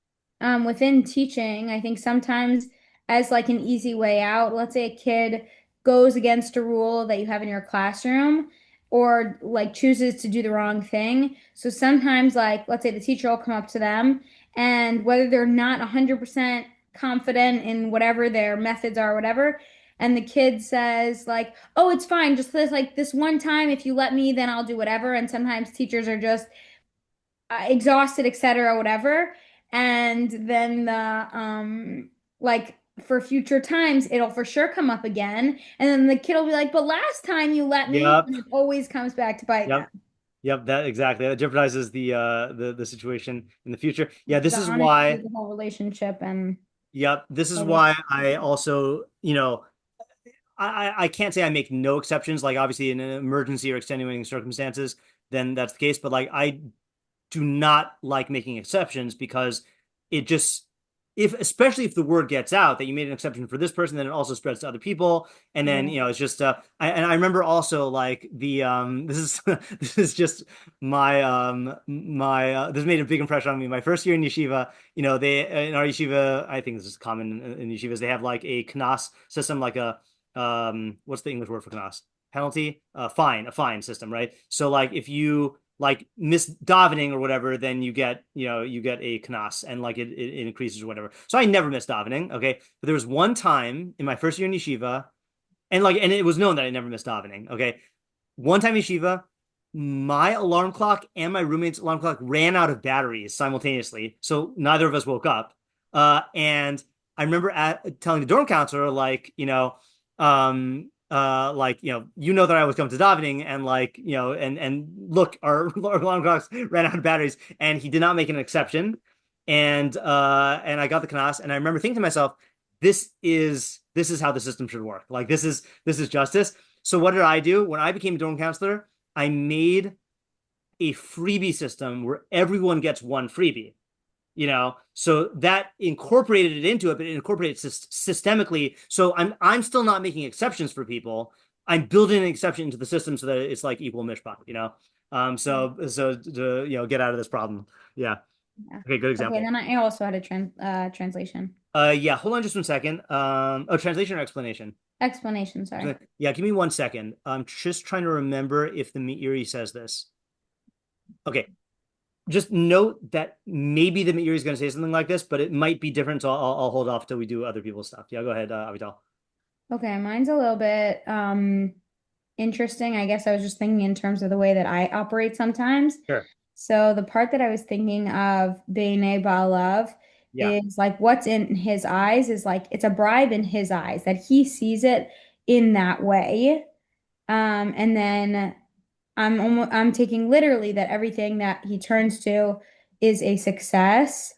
Within teaching, I think sometimes as like an easy way out, let's say a kid goes against a rule that you have in your classroom or like chooses to do the wrong thing. So sometimes like, let's say the teacher will come up to them and whether they're not 100% confident in whatever their methods are or whatever, and the kid says like, oh, it's fine. Just this one time, if you let me, then I'll do whatever. And sometimes teachers are just exhausted, etc., whatever. And then like for future times, it'll for sure come up again. And then the kid will be like, but last time you let me, and it always comes back to bite them. Yep, that exactly. That jeopardizes the situation in the future. Yeah, this The is honesty why of the whole relationship and Yep, this is why I also, I can't say I make no exceptions. Like obviously in an emergency or extenuating circumstances, then that's the case. But like I do not like making exceptions because it just especially if the word gets out that you made an exception for this person, then it also spreads to other people, and then it's just I remember also like the this is this is just my this made a big impression on me. My first year in yeshiva, they in our yeshiva, I think this is common in yeshivas, they have like a knas system, like a what's the English word for knas? Penalty, a fine system, right? So like if you like miss davening or whatever, then you get a knas and like it increases or whatever. So I never missed davening, okay? But there was one time in my first year in yeshiva, and it was known that I never missed davening, okay? One time in yeshiva, my alarm clock and my roommate's alarm clock ran out of batteries simultaneously, so neither of us woke up. And I remember telling the dorm counselor, like, that I was coming to davening, and like, and look, our alarm clocks ran out of batteries, and he did not make an exception, and I got the knas, and I remember thinking to myself, this is how the system should work. Like this is justice. So what did I do when I became a dorm counselor? I made a freebie system where everyone gets one freebie. So that incorporated it into it, but it incorporated systemically. So I'm still not making exceptions for people. I'm building an exception into the system so that it's like equal mishpat, so to get out of this problem. Yeah. Okay, good example. Okay, then I also had a translation. Yeah, hold on just 1 second. Translation or explanation? Explanation, sorry. Yeah, give me 1 second. I'm just trying to remember if the Meiri says this. Okay. Just note that maybe the Meiri is going to say something like this, but it might be different, so I'll hold off till we do other people's stuff. Yeah, go ahead, Avital. Okay, mine's a little bit interesting. I guess I was just thinking in terms of the way that I operate sometimes. Sure. So the part that I was thinking of Beinei Ba'alav is like what's in his eyes is like it's a bribe in his eyes that he sees it in that way. And then I'm taking literally that everything that he turns to is a success.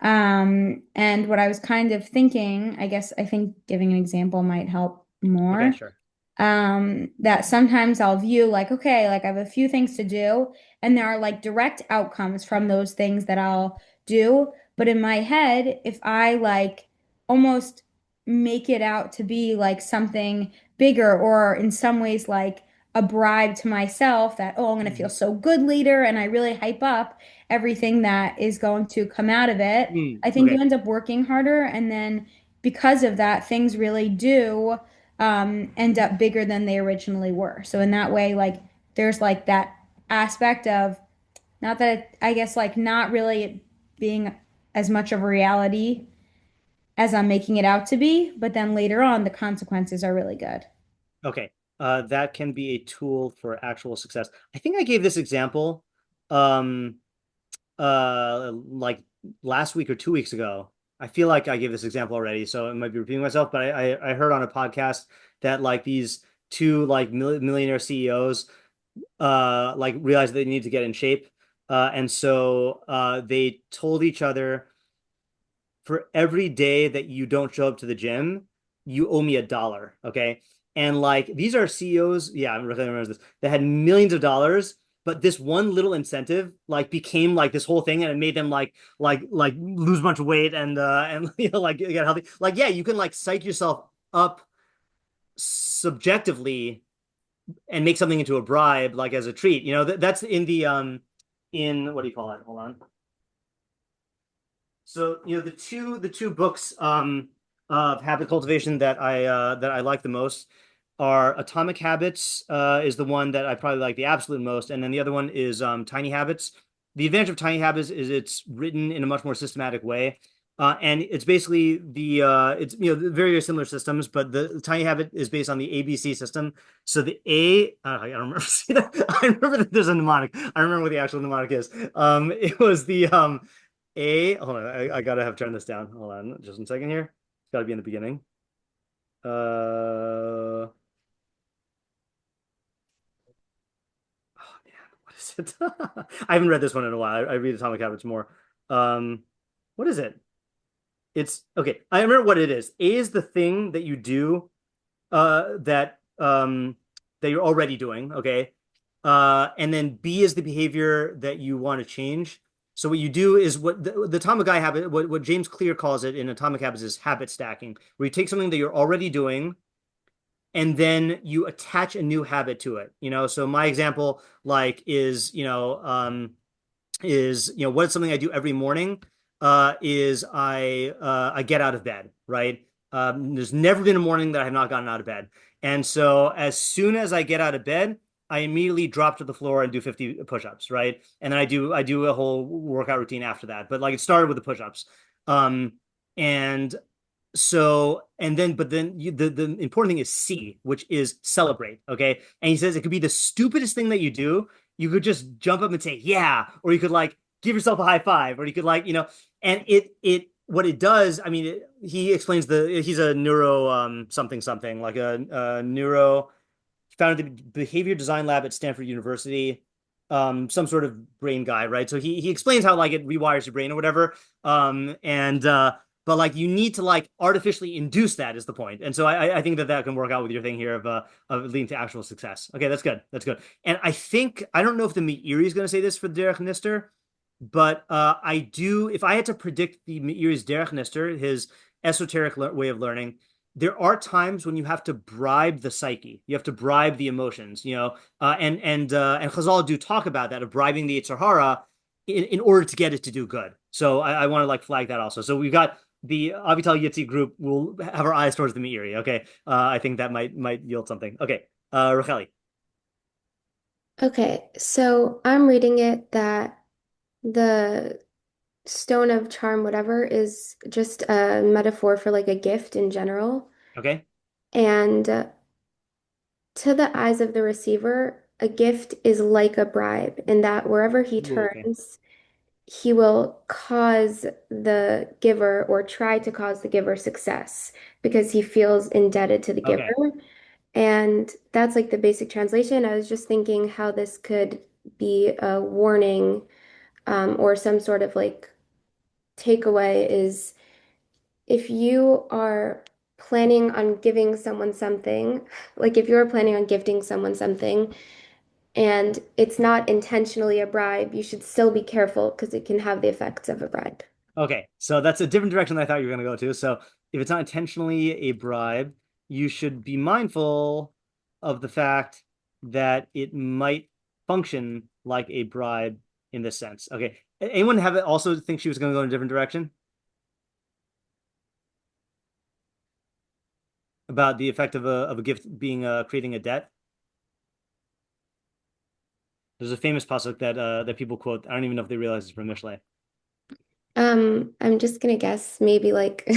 And what I was kind of thinking, I think giving an example might help more. Okay, sure. That sometimes I'll view like, okay, like I have a few things to do, and there are like direct outcomes from those things that I'll do. But in my head, if I like almost make it out to be like something bigger, or in some ways like a bribe to myself that, oh, I'm going to feel so good later, and I really hype up everything that is going to come out of it, I think you end up working harder. And then because of that, things really do end up bigger than they originally were. So in that way, like there's like that aspect of not that I guess like not really being as much of a reality as I'm making it out to be, but then later on the consequences are really good. Okay. That can be a tool for actual success. I think I gave this example like last week or 2 weeks ago. I feel like I gave this example already, so it might be repeating myself, but I heard on a podcast that like these two like millionaire CEOs like realized they need to get in shape. And so they told each other, for every day that you don't show up to the gym, you owe me $1. Okay. And like these are CEOs, yeah, I really remember this, that had millions of dollars, but this one little incentive like became like this whole thing, and it made them like lose a bunch of weight and like get healthy. Like, yeah, you can like psych yourself up subjectively and make something into a bribe, like as a treat. That's in the in what do you call it? Hold on. So the two books of habit cultivation that I like the most are Atomic Habits, is the one that I probably like the absolute most, and then the other one is Tiny Habits. The advantage of Tiny Habits is it's written in a much more systematic way. And it's basically it's very, very similar systems, but the Tiny Habit is based on the ABC system. So the I don't remember. I remember that there's a mnemonic. I remember what the actual mnemonic is. It was the hold on, I gotta have turned this down. Hold on, just a second here. It's gotta be in the beginning. Oh man, what is it? I haven't read this one in a while. I read Atomic Habits more. What is it? It's okay. I remember what it is. A is the thing that you do that you're already doing, okay? And then B is the behavior that you want to change. So what you do is what the Atomic Guy habit, what James Clear calls it in Atomic Habits, is habit stacking, where you take something that you're already doing and then you attach a new habit to it. So my example like is what's something I do every morning is I get out of bed, right? There's never been a morning that I have not gotten out of bed. And so as soon as I get out of bed, I immediately drop to the floor and do 50 push-ups, right? And then I do a whole workout routine after that. But like it started with the push-ups. And so, but then the important thing is C, which is celebrate, okay? And he says it could be the stupidest thing that you do. You could just jump up and say, yeah, or you could like give yourself a high five, or you could like, and what it does, I mean, he explains he's a neuro something like a neuro, founded the behavior design lab at Stanford University, some sort of brain guy, right? So he explains how like it rewires your brain or whatever. But like you need to like artificially induce that is the point. And so I think that can work out with your thing here of leading to actual success. Okay, that's good. That's good. And I don't know if the Meiri is going to say this for Derech Nister, but I do, if I had to predict the Meiri's Derech Nister, his esoteric way of learning, there are times when you have to bribe the psyche. You have to bribe the emotions, and Chazal do talk about that, of bribing the Yetzer Hara in order to get it to do good. So I want to like flag that also. So we've got the Avital Yitzi group. We'll have our eyes towards the Meiri. Okay, I think that might yield something. Okay, Racheli. Okay, so I'm reading it that the stone of charm, whatever, is just a metaphor for like a gift in general. Okay. And to the eyes of the receiver, a gift is like a bribe, in that wherever he turns, he will cause the giver or try to cause the giver success because he feels indebted to the giver. And that's like the basic translation. I was just thinking how this could be a warning, or some sort of like takeaway is if you are planning on giving someone something, like if you're planning on gifting someone something and it's not intentionally a bribe, you should still be careful because it can have the effects of a bribe. Okay, so that's a different direction than I thought you were going to go to. So if it's not intentionally a bribe, you should be mindful of the fact that it might function like a bribe in this sense. Okay, anyone also think she was going to go in a different direction? About the effect of a gift being creating a debt? There's a famous pasuk that people quote. I don't even know if they realize it's from Mishlei. I'm just gonna guess maybe like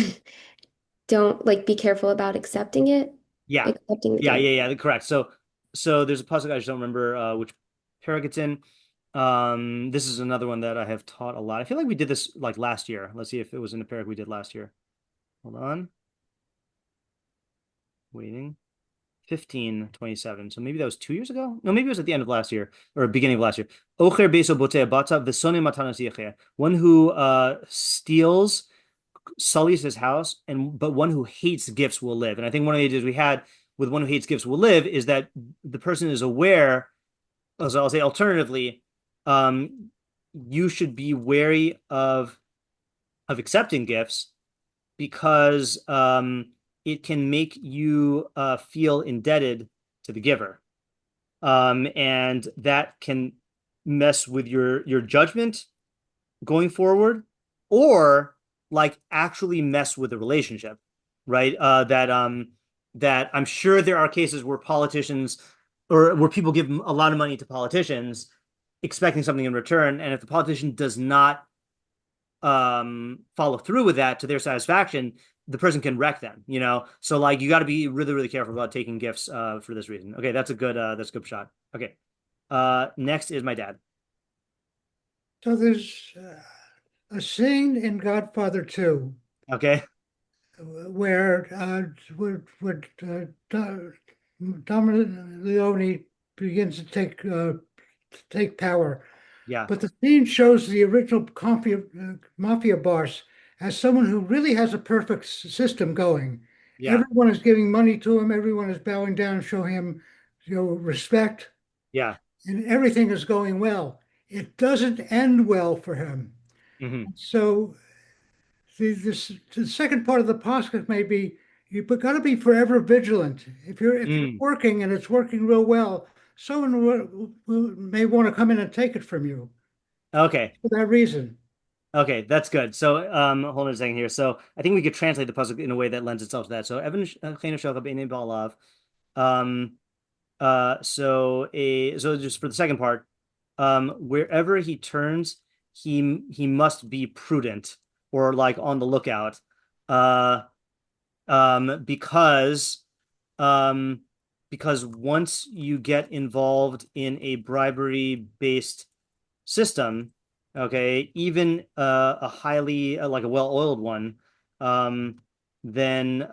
don't like be careful about accepting it. Yeah. Accepting the yeah, correct. So there's a pasuk I just don't remember which parak it's in. This is another one that I have taught a lot. I feel like we did this like last year. Let's see if it was in a parak we did last year. Hold on. Waiting. 1527. So maybe that was 2 years ago. No, maybe it was at the end of last year or beginning of last year. Ocher beso botea bata v'sone matanos yecheh. One who steals sullies his house, but one who hates gifts will live. And I think one of the ideas we had with one who hates gifts will live is that the person is aware I'll say alternatively, you should be wary of accepting gifts because it can make you feel indebted to the giver. And that can mess with your judgment going forward, or like actually mess with the relationship, right? That I'm sure there are cases where politicians or where people give a lot of money to politicians expecting something in return, and if the politician does not follow through with that to their satisfaction, the person can wreck them, you know? So like you got to be really, really careful about taking gifts for this reason. Okay, that's a good shot. Okay. Next is my dad. So there's a scene in Godfather 2 Okay. where Dominic Leone begins to take power. Yeah. But the scene shows the original mafia boss as someone who really has a perfect system going. Yeah. Everyone is giving money to him. Everyone is bowing down, show him, respect. Yeah. And everything is going well. It doesn't end well for him. Mm-hmm. So the second part of the pasuk may be you've got to be forever vigilant. If you're working and it's working real well, someone may want to come in and take it from you. Okay. For that reason. Okay, that's good. So, hold on a second here. So, I think we could translate the pasuk in a way that lends itself to that. So, Evan Chena Shokab Eine Balav. So just for the second part, wherever he turns, he must be prudent or like on the lookout. Because once you get involved in a bribery-based system, okay, even a highly like a well-oiled one, then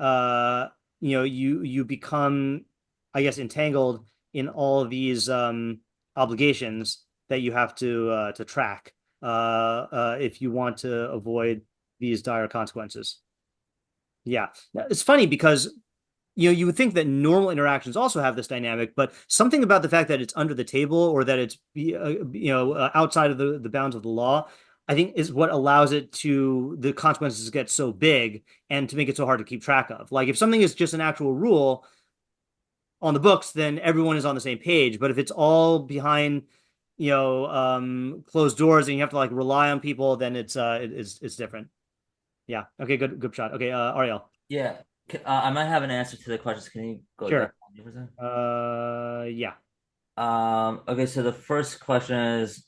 you become, I guess, entangled in all of these obligations that you have to track if you want to avoid these dire consequences. Yeah, it's funny because you would think that normal interactions also have this dynamic, but something about the fact that it's under the table or that it's outside of the bounds of the law, I think is what allows the consequences to get so big and to make it so hard to keep track of. Like if something is just an actual rule on the books, then everyone is on the same page. But if it's all behind closed doors and you have to like rely on people, then it's different. Yeah. Okay. Good shot. Okay. Ariel. Yeah. I might have an answer to the questions. Can you go? Sure. Yeah. Yeah. Okay. So the first question is,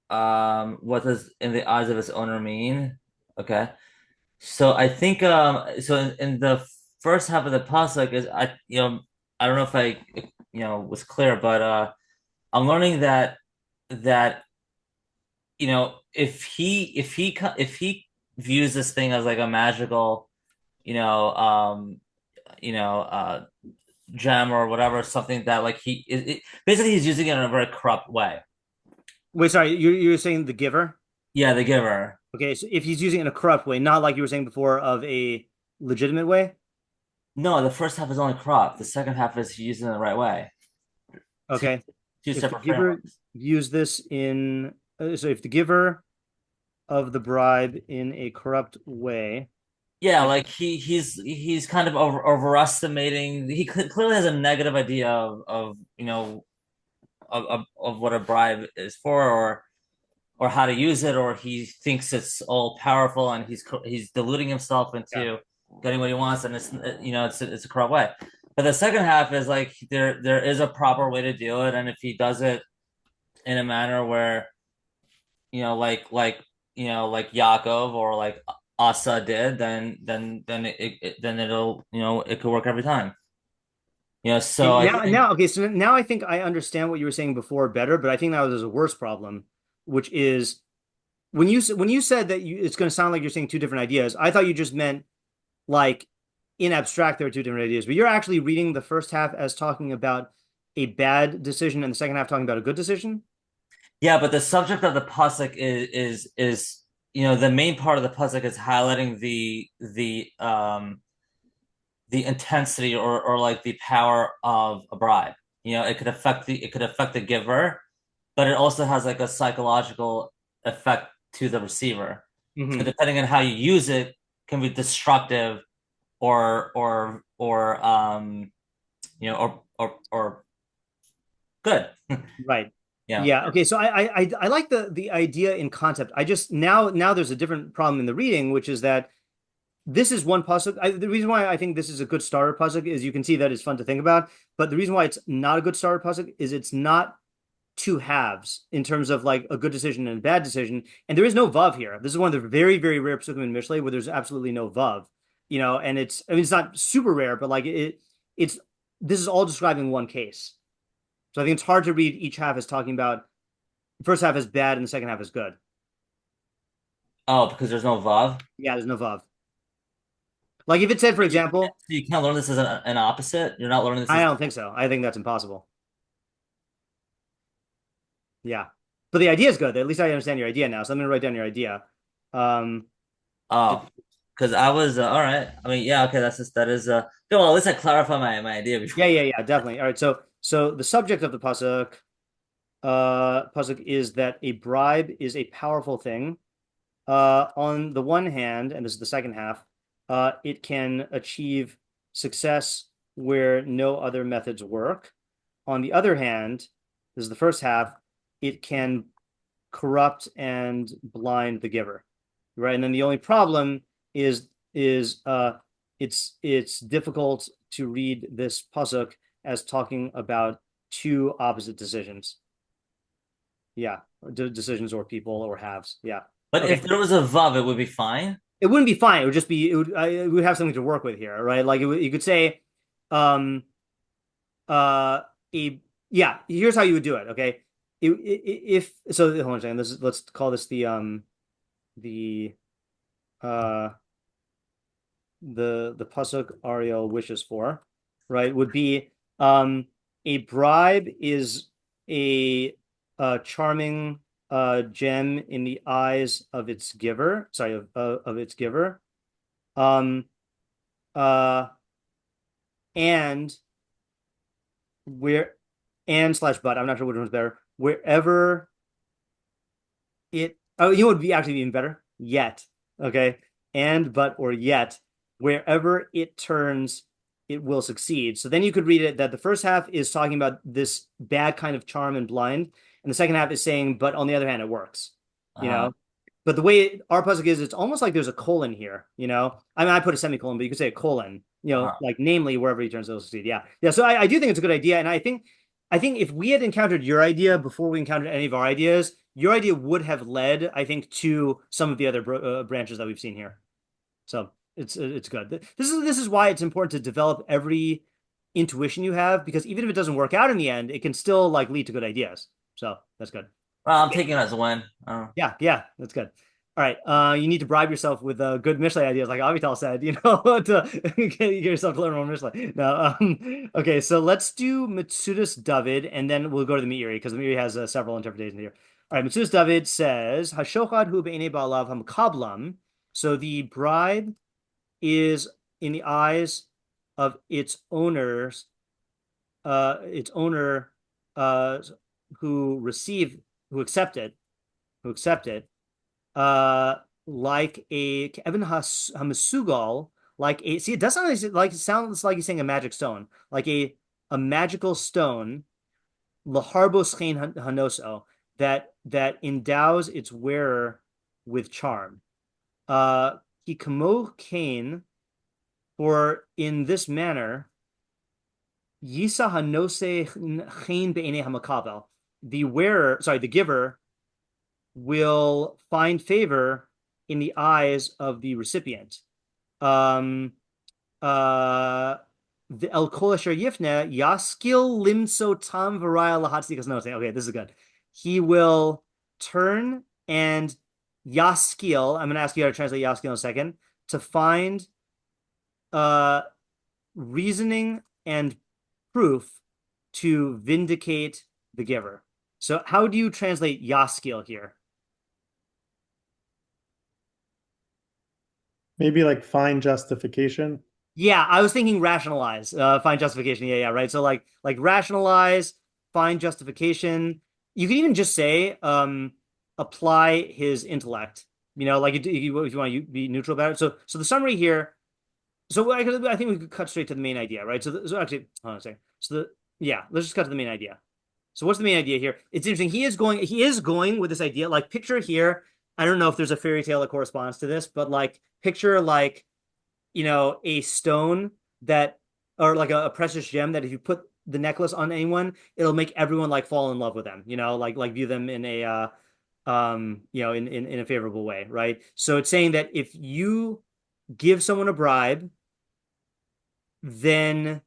what does "in the eyes of its owner" mean? Okay. So I think so in the first half of the pasuk is I don't know if I was clear, but I'm learning that if he views this thing as like a magical gem or whatever, something that like basically he's using it in a very corrupt way. Wait, sorry, you're saying the giver? Yeah, the giver. Okay, so if he's using it in a corrupt way, not like you were saying before of a legitimate way? No, the first half is only corrupt. The second half is using it in the right way. Okay. Two if separate the giver views this in so if the giver of the bribe in a corrupt way. Yeah, like he's kind of overestimating. He clearly has a negative idea of what a bribe is for, or how to use it, or he thinks it's all powerful, and he's deluding himself into getting what he wants, and it's a corrupt way. But the second half is like there is a proper way to do it, and if he does it in a manner where like Yaakov or like Asa did, then it'll it could work every time. So now I think I understand what you were saying before better, but I think that was a worse problem, which is when you said that it's going to sound like you're saying two different ideas. I thought you just meant like in abstract there are two different ideas, but you're actually reading the first half as talking about a bad decision and the second half talking about a good decision. Yeah, but the subject of the pasuk is the main part of the pasuk is highlighting the intensity or like the power of a bribe. it could affect the giver, but it also has like a psychological effect to the receiver. So depending on how you use it, can be destructive or good. Right. Yeah. Yeah. Okay. So I like the idea in concept. I just now there's a different problem in the reading, which is that this is one pasuk. The reason why I think this is a good starter pasuk is you can see that it's fun to think about. But the reason why it's not a good starter pasuk is it's not two halves in terms of like a good decision and a bad decision. And there is no vav here. This is one of the very, very rare pasukim in Mishlei where there's absolutely no vav. And it's not super rare, but like this is all describing one case. So I think it's hard to read each half as talking about the first half is bad and the second half is good. Oh, because there's no vav? Yeah, there's no vav. Like if it said, for example, you can't learn this as an opposite. You're not learning this. I don't think so. I think that's impossible. Yeah, but the idea is good. At least I understand your idea now. So I'm gonna write down your idea. Because I was all right. I mean, yeah, okay. That is good. Well, at least I clarify my idea before. Yeah, definitely. All right. So the subject of the pasuk is that a bribe is a powerful thing. On the one hand, and this is the second half, it can achieve success where no other methods work. On the other hand, this is the first half, it can corrupt and blind the giver, right? And then the only problem is it's difficult to read this pasuk as talking about two opposite decisions. Yeah, decisions or people or halves. Yeah. But if there was a vav, it would be fine. It wouldn't be fine. It would just be it would have something to work with here, right? Like you could say, here's how you would do it. Okay, if so, hold on a second. Let's call this the pasuk Ariel wishes for, right? Would be a bribe is a charming gem in the eyes of its giver. Sorry, of its giver. And slash but, I'm not sure which one's better. Wherever it, would be actually even better. Yet, okay, and but or yet, wherever it turns, it will succeed. So then you could read it that the first half is talking about this bad kind of charm and blind, and the second half is saying, but on the other hand, it works. But the way our pasuk is, it's almost like there's a colon here. I mean, I put a semicolon, but you could say a colon. Like namely wherever he turns, it'll succeed. Yeah. So I do think it's a good idea, and I think if we had encountered your idea before we encountered any of our ideas, your idea would have led, I think, to some of the other branches that we've seen here. So it's good. This is why it's important to develop every intuition you have, because even if it doesn't work out in the end, it can still like lead to good ideas. So that's good. Well, I'm taking it as a win. Yeah, that's good. All right, you need to bribe yourself with good Mishlei ideas, like Avital said, to get yourself to learn more Mishlei. No, okay, so let's do Matsudas David, and then we'll go to the Meiri, because the Meiri has several interpretations here. All right, Matsudas David says, Hashochad hu be'enei ba'alav hamkablam. So the bribe is in the eyes of its owners, who accept it, like a Evan Hamasugal, like a, see, it does sound like it sounds like he's saying a magic stone, like a magical stone, laharbos chen hanoso, that endows its wearer with charm. Kikamo kain, or in this manner, Yisa hanose chen be'enei hamakabel, the giver will find favor in the eyes of the recipient. The El Kol Asher Yifne Yaskil Limso Tam Varaya Lahatzikas Nose. Okay, this is good. He will turn and Yaskil. I'm going to ask you how to translate Yaskil in a second, to find reasoning and proof to vindicate the giver. So how do you translate Yaskil here? Maybe like find justification. Yeah, I was thinking rationalize, find justification. Yeah, yeah, right. So like rationalize, find justification. You can even just say apply his intellect. Like if you want to be neutral about it. So the summary here. So I think we could cut straight to the main idea, right? So actually, hold on a second. Yeah, let's just cut to the main idea. So what's the main idea here? It's interesting. He is going with this idea. Like picture here. I don't know if there's a fairy tale that corresponds to this, but like picture like a stone that, or like a precious gem that if you put the necklace on anyone, it'll make everyone like fall in love with them, like view them in a in a favorable way, right? So it's saying that if you give someone a bribe, then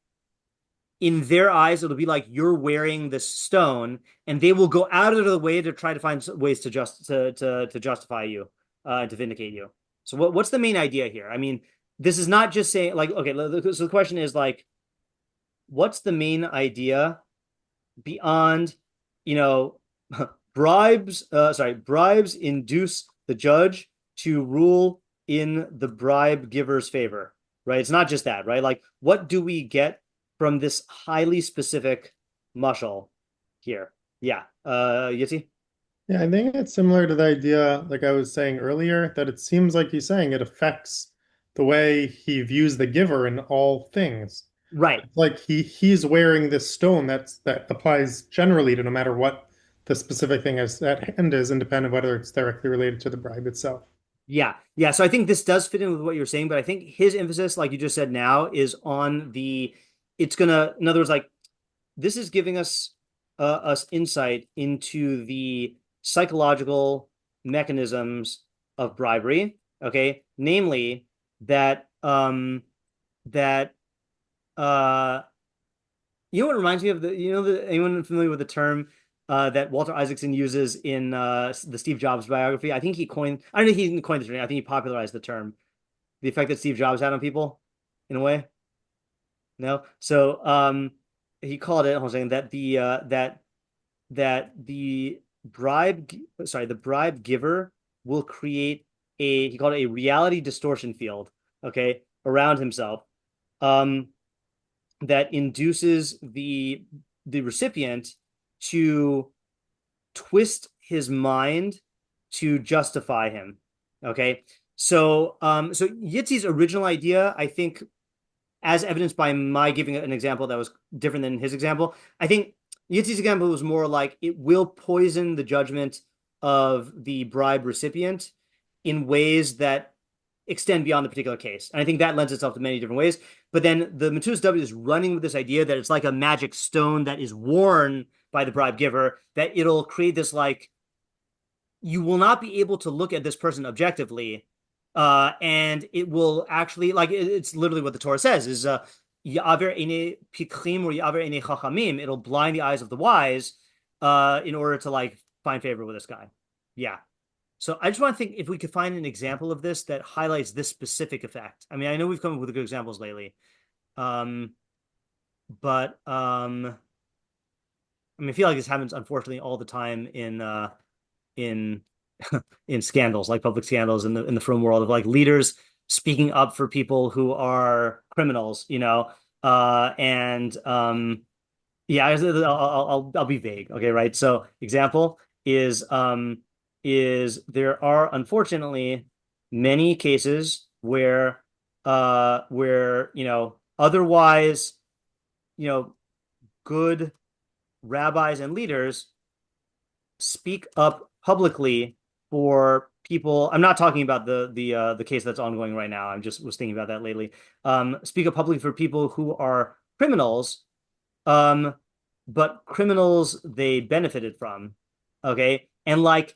in their eyes it'll be like you're wearing this stone, and they will go out of the way to try to find ways to justify you, to vindicate you. So what's the main idea here? I mean, this is not just saying like, okay, so the question is like, what's the main idea beyond, bribes induce the judge to rule in the bribe giver's favor, right? It's not just that, right? Like, what do we get from this highly specific mushal here? Yeah. Yitzi? Yeah, I think it's similar to the idea, like I was saying earlier, that it seems like he's saying it affects the way he views the giver in all things. Right. Like he's wearing this stone that applies generally to no matter what the specific thing is at hand is, independent of whether it's directly related to the bribe itself. Yeah. Yeah. So I think this does fit in with what you're saying, but I think his emphasis, like you just said now, is on in other words, like this is giving us insight into the psychological mechanisms of bribery. Okay. Namely that that what it reminds me of anyone familiar with the term that Walter Isaacson uses in the Steve Jobs biography? I don't know if he coined the term. I think he popularized the term, the effect that Steve Jobs had on people, in a way. No, so he called it. Hold on a second. The bribe giver will create he called it a reality distortion field, okay, around himself, that induces the recipient to twist his mind to justify him. Okay. So Yitzi's original idea, I think, as evidenced by my giving an example that was different than his example, I think Yitzi's example was more like it will poison the judgment of the bribe recipient in ways that extend beyond the particular case. And I think that lends itself to many different ways. But then the Metzudas is running with this idea that it's like a magic stone that is worn by the bribe giver, that it'll create this, like, you will not be able to look at this person objectively. And it will actually, like, it's literally what the Torah says is, Ya'aver ene pikrim or Ya'aver ene chachamim. It'll blind the eyes of the wise in order to, like, find favor with this guy. Yeah. So I just want to think if we could find an example of this that highlights this specific effect. I mean, I know we've come up with good examples lately. But I mean, I feel like this happens unfortunately all the time in scandals, like public scandals in the frum world, of like leaders speaking up for people who are criminals, yeah, I'll be vague. Okay, right. So example is there are unfortunately many cases where otherwise good rabbis and leaders speak up publicly for people. I'm not talking about the case that's ongoing right now. I'm just was thinking about that lately. Speak up publicly for people who are criminals, but criminals they benefited from. Okay, and like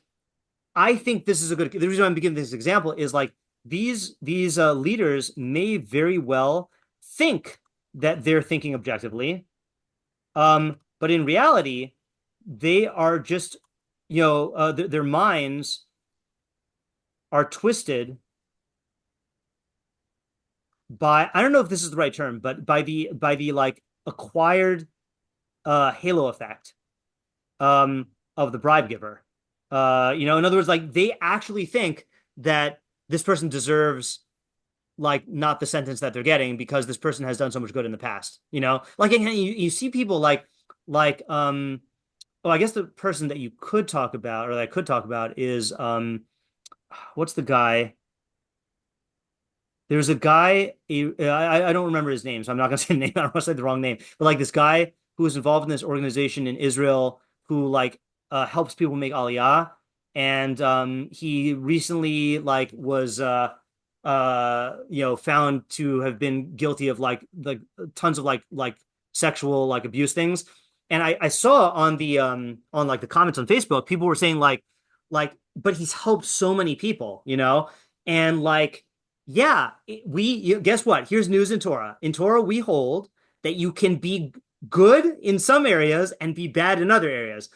I think this is the reason I'm giving this example is like these leaders may very well think that they're thinking objectively, but in reality, they are just, their minds are twisted by, I don't know if this is the right term, but by the like acquired halo effect of the bribe giver. In other words, like they actually think that this person deserves not the sentence that they're getting because this person has done so much good in the past. Like you see people oh, I guess the person that you could talk about, or that I could talk about, is what's the guy? There's a guy, I don't remember his name, so I'm not going to say the name. I don't want to say the wrong name. But like this guy who was involved in this organization in Israel who helps people make aliyah. And he recently was found to have been guilty of tons of sexual abuse things. And I saw on the comments on Facebook, people were saying but he's helped so many people, and yeah, guess what? Here's news in Torah. In Torah, we hold that you can be good in some areas and be bad in other areas.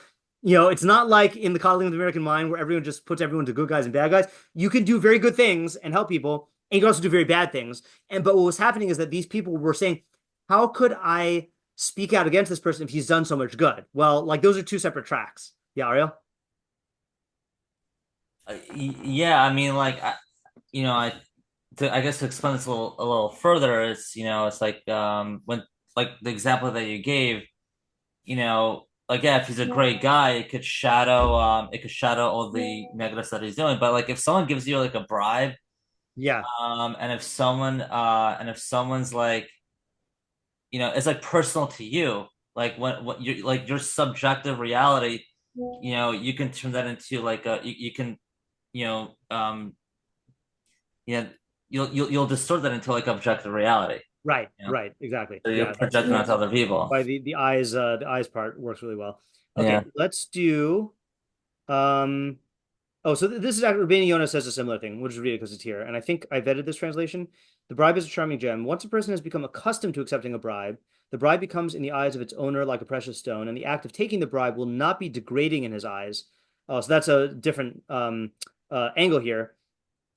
It's not like in the coddling of the American mind where everyone just puts everyone to good guys and bad guys. You can do very good things and help people, and you can also do very bad things. But what was happening is that these people were saying, how could I speak out against this person if he's done so much good? Well, those are two separate tracks. Yeah, Ariel? Yeah, I mean, I guess to explain this a little further, it's when the example that you gave, yeah, if he's a great guy, it could shadow all the negatives that he's doing. But if someone gives you a bribe, yeah, and if someone's it's personal to you, what your subjective reality, you can turn that into you can you'll distort that into objective reality. Right, right, exactly. So you're projecting onto other people. By the eyes part works really well. Okay, let's do. Oh, so this is actually Rabbeinu Yonah says a similar thing. We'll just read it because it's here, and I think I vetted this translation. The bribe is a charming gem. Once a person has become accustomed to accepting a bribe, the bribe becomes in the eyes of its owner like a precious stone, and the act of taking the bribe will not be degrading in his eyes. Oh, so that's a different angle here.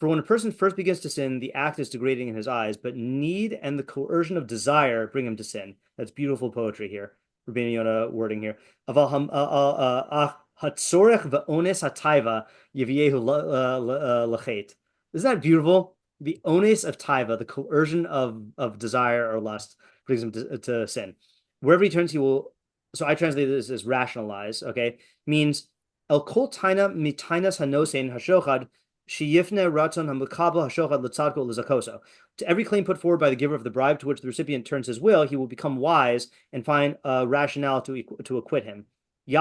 For when a person first begins to sin, the act is degrading in his eyes, but need and the coercion of desire bring him to sin. That's beautiful poetry here. Rabbeinu Yonah wording here. Isn't that beautiful? The ones of taiva, the coercion of desire or lust, brings him to sin. Wherever he turns, he will. So I translate this as rationalize. Okay, means el kol taina mitainas hanosein hashochad. To every claim put forward by the giver of the bribe to which the recipient turns his will, he will become wise and find a rationale to acquit him. For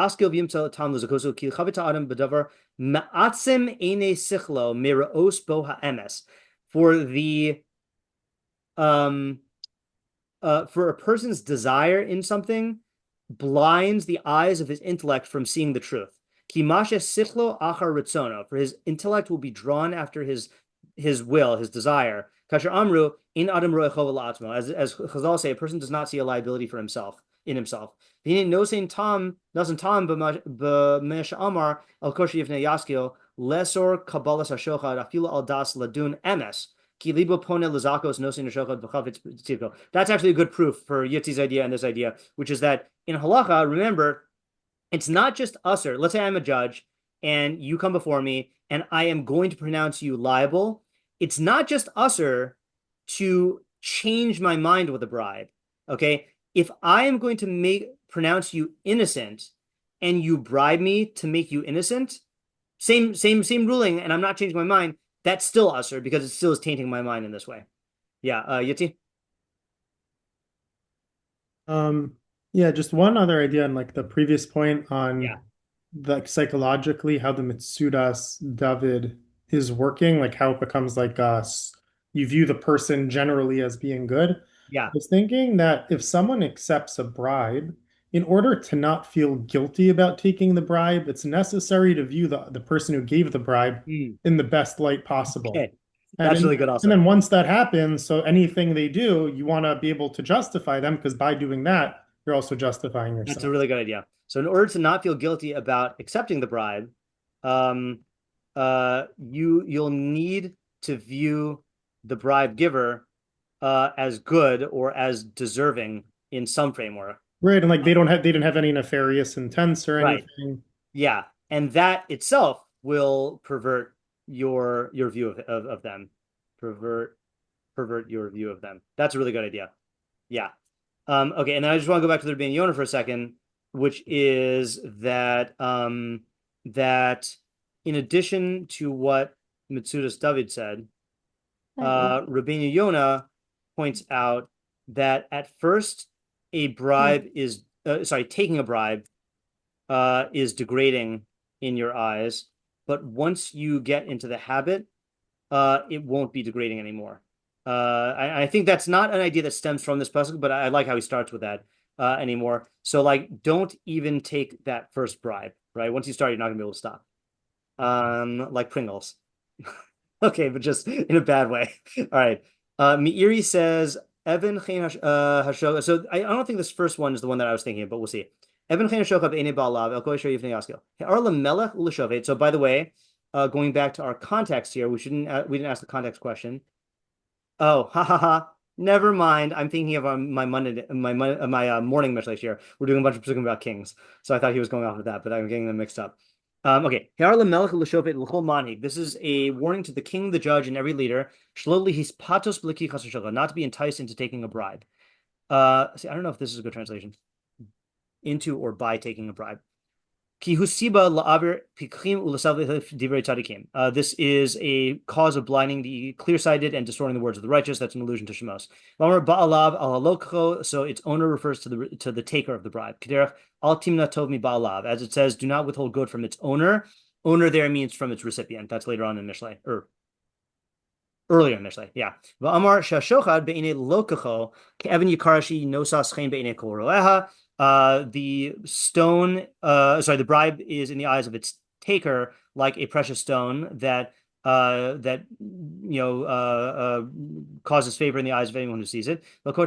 a person's desire in something blinds the eyes of his intellect from seeing the truth. For his intellect will be drawn after his will, his desire. As Chazal say, a person does not see a liability for himself in himself. That's actually a good proof for Yitzi's idea and this idea, which is that in halacha, remember, it's not just usher. Let's say I'm a judge and you come before me and I am going to pronounce you liable. It's not just usher to change my mind with a bribe. Okay. If I am going to pronounce you innocent and you bribe me to make you innocent, same ruling, and I'm not changing my mind, that's still usher because it still is tainting my mind in this way. Yeah, Yitzi? Yeah, just one other idea on the previous point on psychologically how the Mitzudas David is working, how it becomes you view the person generally as being good. Yeah. I was thinking that if someone accepts a bribe, in order to not feel guilty about taking the bribe, it's necessary to view the person who gave the bribe in the best light possible. Okay. That's really good also. And then once that happens, so anything they do, you want to be able to justify them, because by doing that, you're also justifying yourself. That's a really good idea. So in order to not feel guilty about accepting the bribe, you'll need to view the bribe giver as good or as deserving in some framework. Right, and they didn't have any nefarious intents or anything. Right. Yeah, and that itself will pervert your view of them. Pervert pervert your view of them. That's a really good idea. Yeah. Okay, and then I just want to go back to the Rabbeinu Yonah for a second, which is that that in addition to what Mitzudas David said, Rabbeinu Yonah points out that at first a bribe is taking a bribe is degrading in your eyes, but once you get into the habit, it won't be degrading anymore. I think that's not an idea that stems from this pasuk, but I like how he starts with that anymore. So like, don't even take that first bribe, right? Once you start, you're not gonna be able to stop. Like Pringles. Okay, but just in a bad way. All right. Meiri says, Evan Hashoga. So I don't think this first one is the one that I was thinking of, but we'll see. Evan Hashoga b'ene ba'alav el kol yisrael yifnei yaskil. Ar lemelech u'leshovet. So by the way, going back to our context here, we didn't ask the context question. Oh, ha ha ha. Never mind. I'm thinking of my morning Mishlei here. We're doing a bunch of pasukim about kings. So I thought he was going off of that, but I'm getting them mixed up. Okay. This is a warning to the king, the judge, and every leader. Not to be enticed into taking a bribe. See, I don't know if this is a good translation. Into or by taking a bribe. This is a cause of blinding the clear-sighted and distorting the words of the righteous. That's an allusion to Shemos. So its owner refers to the taker of the bribe. As it says, do not withhold good from its owner. Owner there means from its recipient. That's later on in Mishlei, or earlier in Mishlei. Yeah. The stone, the bribe is in the eyes of its taker like a precious stone that causes favor in the eyes of anyone who sees it. Okay,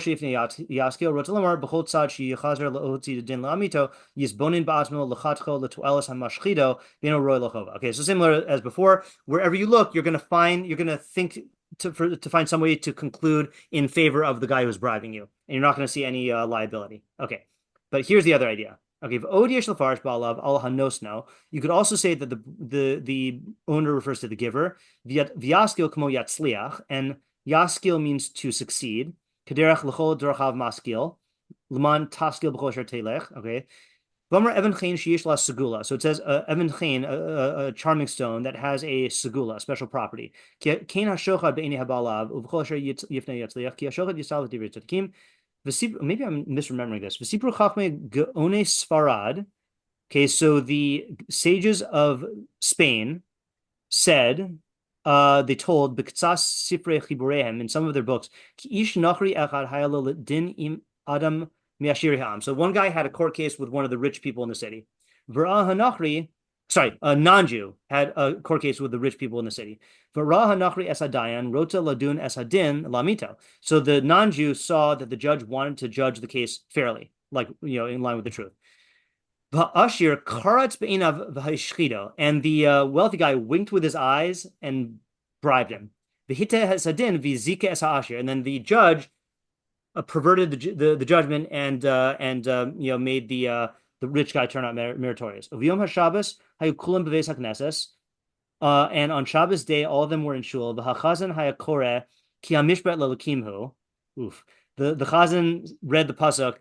so similar as before, wherever you look, you're going to think to find some way to conclude in favor of the guy who's bribing you, and you're not going to see any liability. Okay. But here's the other idea. Okay, you could also say that the owner refers to the giver. V'yaskil kamo yatzliach, and yaskil means to succeed. Kederach l'chol derachav maskil, l'man taskil b'chol asher telech. Okay. Evan Chain sheyesh la segula. So it says Evan Chain, a charming stone that has a segula, a special property. Kain hashochad be'enei habalav u'b'chol asher yifnei yatzliach ki hashochad yisal v'divrei tzadikim. Maybe I'm misremembering this. V'sipru chachmei geone Sfarad. Okay, so the sages of Spain said, they told b'ktsas sifrei chiburehem in some of their books, ki ish nachri echad hayalo din im adam miashiriham. So one guy had a court case with one of the rich people in the city. V'ra hanachri. Sorry, a non-Jew had a court case with the rich people in the city. V'ra hanachri esadayan rota ladun esadin lamito. So the non-Jew saw that the judge wanted to judge the case fairly, like, in line with the truth. V'ashir karatz be'inav v'haishchido, and the wealthy guy winked with his eyes and bribed him. V'hite esadin v'zike es ha'ashir, and then the judge perverted the judgment and made the rich guy turn out meritorious. V'yom haShabbos hayukulam b'veis hakneses, and on Shabbos day all of them were in shul. V'hachazan hayakore ki hamishpat lelokimhu. Oof. The chazan read the pasuk,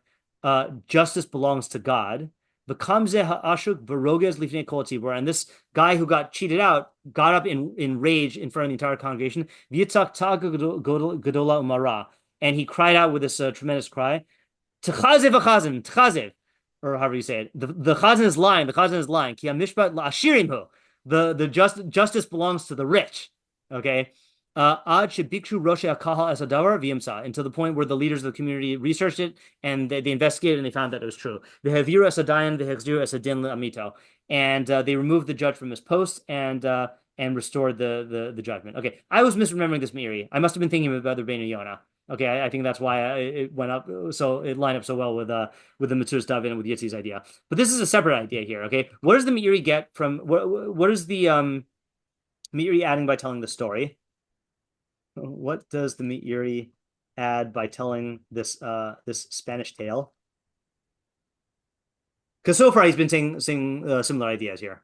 justice belongs to God. V'kamze ha'ashuk v'roges lifnei kol tzibur, and this guy who got cheated out got up in rage in front of the entire congregation. V'yitzak ta'ag gedola umara, and he cried out with this tremendous cry, T'chazev v'chazan, t'chazev, or however you say it. The chazan is lying. The chazan is lying. Ki hamishpat la'ashirimhu. The justice belongs to the rich. Okay. Ad shebikshu roshei hakahal es hadavar v'yimsa, until the point where the leaders of the community researched it and they investigated and they found that it was true. V'haviru es hadayan v'hexdiru es hadin le'amito, and they removed the judge from his post and restored the judgment. Okay, I was misremembering this Meiri. I must have been thinking about the Rabbeinu Yonah. Okay, I think that's why it went up. So it lined up so well with the Metzudas David and with Yitzi's idea. But this is a separate idea here. Okay, what does the Meiri get from what is the Meiri adding by telling the story? What does the Meiri add by telling this Spanish tale? Because so far he's been saying similar ideas here.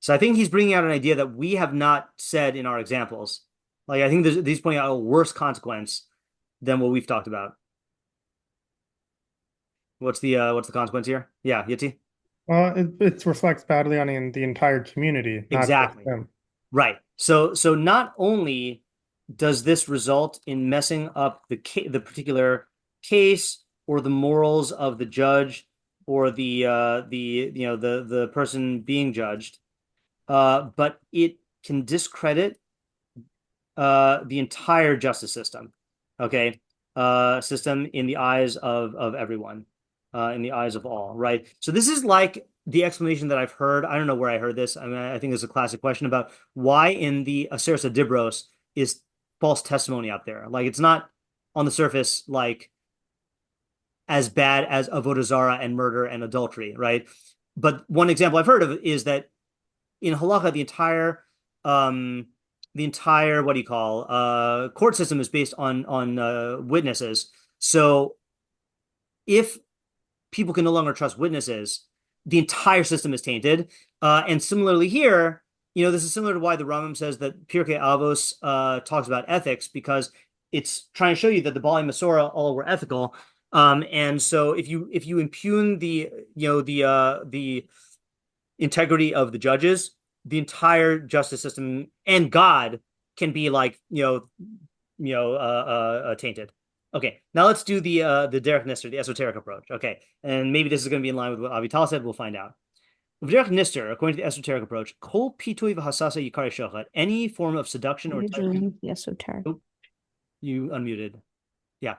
So I think he's bringing out an idea that we have not said in our examples. Like I think he's pointing out a worse consequence than what we've talked about. What's the consequence here? Yeah, Yitzi? Well, it reflects badly on the entire community, not just Exactly. them. Right. So not only does this result in messing up the particular case or the morals of the judge or the person being judged, but it can discredit the entire justice system. Okay. System in the eyes of everyone, in the eyes of all, right? So this is like the explanation that I've heard. I don't know where I heard this. I mean, I think it's a classic question about why in the Aseres Dibros is false testimony out there. Like it's not on the surface like as bad as avodah zarah and murder and adultery, right? But one example I've heard of is that in halacha, the entire what do you call court system is based on witnesses. So if people can no longer trust witnesses, the entire system is tainted. And similarly here, this is similar to why the Rambam says that Pirkei Avos talks about ethics, because it's trying to show you that the Baalei Masorah all were ethical. And so if you impugn the integrity of the judges, the entire justice system and God can be like tainted. Okay, now let's do the Derech Nister, the esoteric approach. Okay, and maybe this is going to be in line with what Avital said. We'll find out. Derech Nister, according to the esoteric approach, kol pitui v'hasasa yikari shochet, any form of seduction or the esoteric. Oh, you unmuted. Yeah.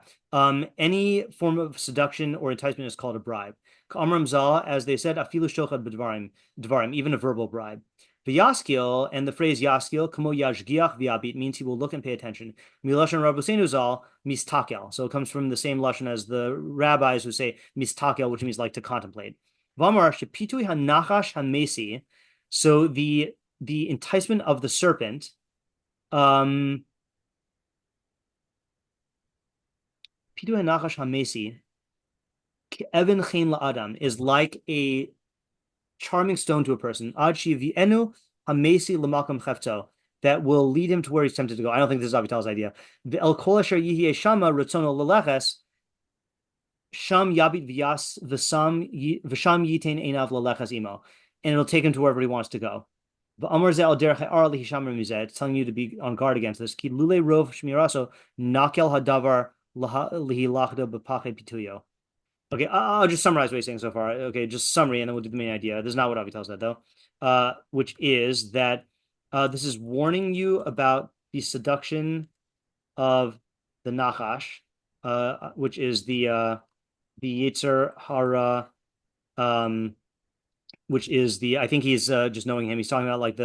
Any form of seduction or enticement is called a bribe. K'amram zah, as they said, afilu shochet b'dvarim, even a verbal bribe. V'yaskil, and the phrase yaskil, kamo yashgiach v'yabit, means he will look and pay attention. Milashon Rabbeinu zal, mistakel. So it comes from the same lashon as the rabbis who say mistakel, which means like to contemplate. V'amar shepitui hanachash hamesi. So the enticement of the serpent, Pitui hanachash hamesi, Evan chen la'adam, is like a charming stone to a person. Ad shivi'enu hamesi l'makam chefto, that will lead him to where he's tempted to go. I don't think this is Avital's idea. The el kol asher yihye shama ratzono leleches, sham yabit v'yas v'sham yitain einav leleches imo, and it'll take him to wherever he wants to go. It's telling you to be on guard against this. Ki lule rov shmiraso nakel hadavar lihilachdo b'pache pituyo. Okay, I'll just summarize what he's saying so far. Okay, just summary, and then we'll do the main idea. This is not what Avital said, though, which is that this is warning you about the seduction of the Nachash, which is the Yetzer Hara, which is I think he's just knowing him. He's talking about like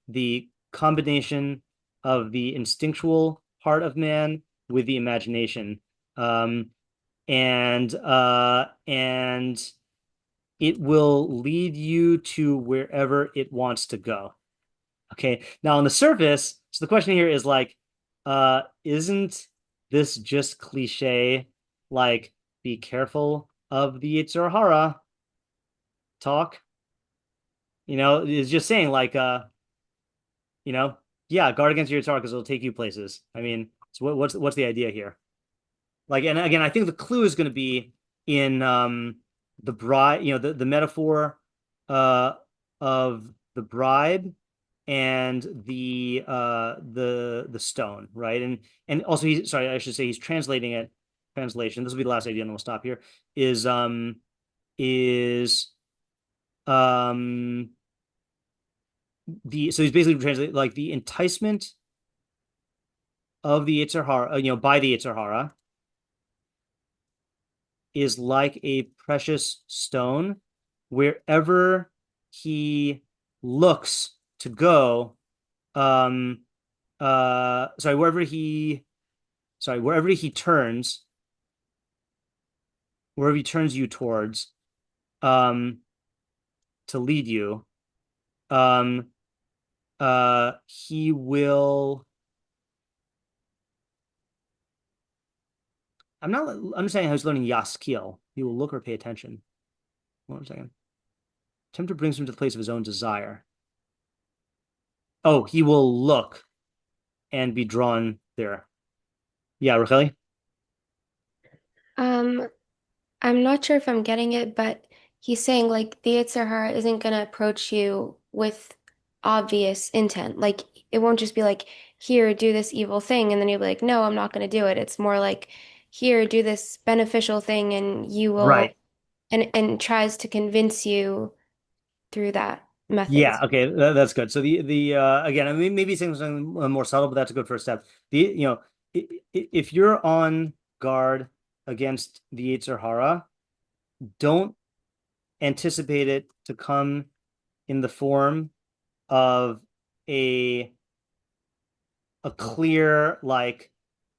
the combination of the instinctual part of man with the imagination. And it will lead you to wherever it wants to go. Okay. Now on the surface, so the question here is like, isn't this just cliche? Like, be careful of the Yetzer Hara talk. It's just saying like, yeah, guard against your Yetzer Hara because it'll take you places. I mean, so what's the idea here? Like, and again, I think the clue is going to be in the bribe, the metaphor of the bribe and the stone, right? And also I should say he's translating it. Translation. This will be the last idea, and we'll stop here. So he's basically translating like the enticement of the Yetzer Hara, by the Yetzer Hara, is like a precious stone. Wherever he looks to go, wherever he turns, wherever he turns you towards, to lead you, he will. I'm not understanding how he's learning yaskil. He will look or pay attention. One second. Tempter brings him to the place of his own desire. Oh, he will look and be drawn there. Yeah, Racheli? I'm not sure if I'm getting it, but he's saying like the Yetzer Hara isn't gonna approach you with obvious intent. Like it won't just be like, here, do this evil thing, and then you'll be like, no, I'm not gonna do it. It's more like, here, do this beneficial thing, and you will, Right. and tries to convince you through that method. Yeah, okay, that's good. So the again, I mean, maybe saying something more subtle, but that's a good first step. If you're on guard against the Yetzer Hara, don't anticipate it to come in the form of a clear like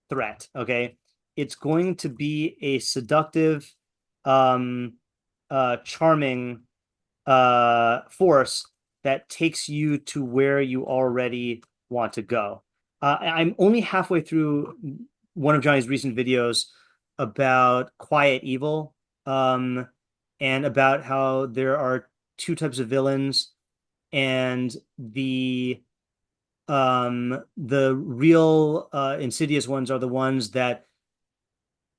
threat. Okay, it's going to be a seductive, charming force that takes you to where you already want to go. I'm only halfway through one of Johnny's recent videos about quiet evil, and about how there are two types of villains, and the real insidious ones are the ones that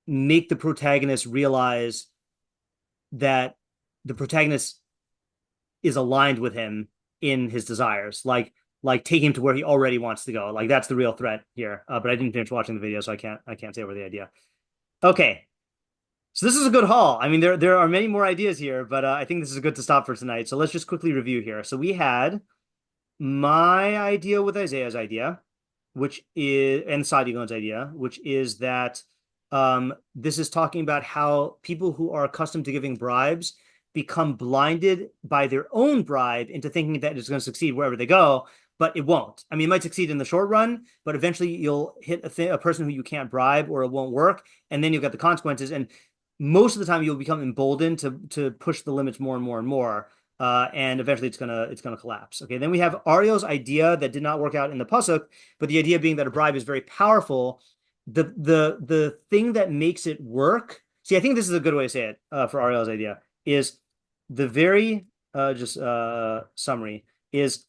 make the protagonist realize that the protagonist is aligned with him in his desires, like take him to where he already wants to go. Like that's the real threat here. But I didn't finish watching the video, so I can't say over the idea. Okay, so this is a good haul. I mean, there are many more ideas here, but I think this is good to stop for tonight. So let's just quickly review here. So we had my idea with Isaiah's idea, which is, and Sadi Gon's idea, which is that this is talking about how people who are accustomed to giving bribes become blinded by their own bribe into thinking that it's going to succeed wherever they go, but it won't. I mean, it might succeed in the short run, but eventually you'll hit a person who you can't bribe, or it won't work, and then you'll get the consequences. And most of the time, you'll become emboldened to push the limits more and more and more. And eventually it's gonna collapse. Okay, then we have Ariel's idea that did not work out in the pasuk, but the idea being that a bribe is very powerful. The thing that makes it work. See, I think this is a good way to say it for Ariel's idea is the very summary is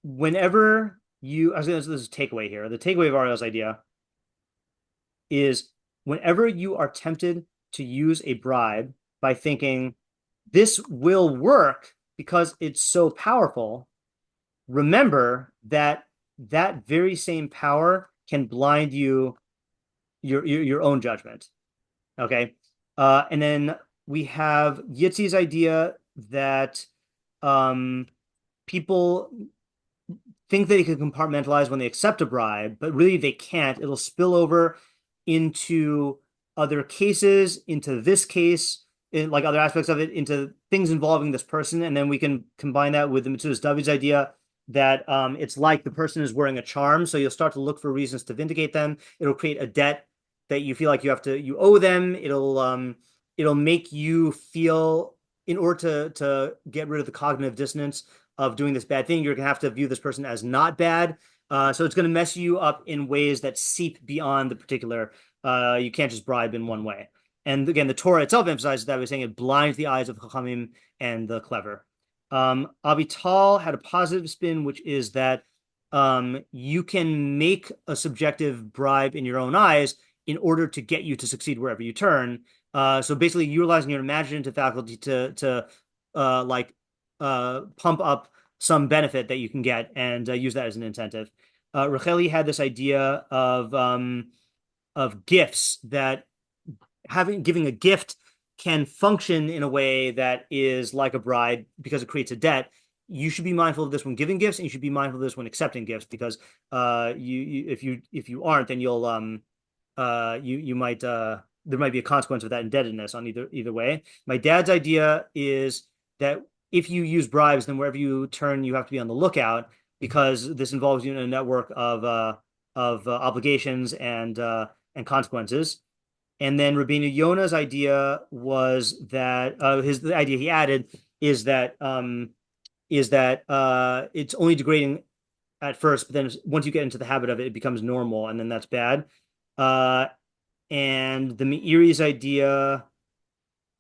whenever you. I was this is a takeaway here. The takeaway of Ariel's idea is whenever you are tempted to use a bribe by thinking this will work because it's so powerful, remember that that very same power can blind you your own judgment. Okay. And then we have Yitzi's idea that people think that they can compartmentalize when they accept a bribe, but really they can't. It'll spill over into other cases, into this case, like other aspects of it, into things involving this person. And then we can combine that with the Mitzudas David's idea that it's like the person is wearing a charm. So you'll start to look for reasons to vindicate them. It'll create a debt that you feel like you owe them. It'll make you feel, in order to get rid of the cognitive dissonance of doing this bad thing, you're gonna have to view this person as not bad. So it's gonna mess you up in ways that seep beyond the particular. You can't just bribe in one way. And again, the Torah itself emphasizes that by saying it blinds the eyes of Chachamim and the clever. Avital had a positive spin, which is that you can make a subjective bribe in your own eyes in order to get you to succeed wherever you turn. So basically utilizing your imaginative faculty to pump up some benefit that you can get and use that as an incentive. Racheli had this idea of gifts, that giving a gift can function in a way that is like a bribe because it creates a debt. You should be mindful of this when giving gifts, and you should be mindful of this when accepting gifts, because if you aren't, then you'll you might there might be a consequence of that indebtedness on either way. My dad's idea is that if you use bribes, then wherever you turn, you have to be on the lookout, because this involves you in a network of obligations and consequences. And then Rabbeinu Yonah's idea was that the idea he added is that it's only degrading at first, but then once you get into the habit of it, it becomes normal, and then that's bad. And the Meiri's idea,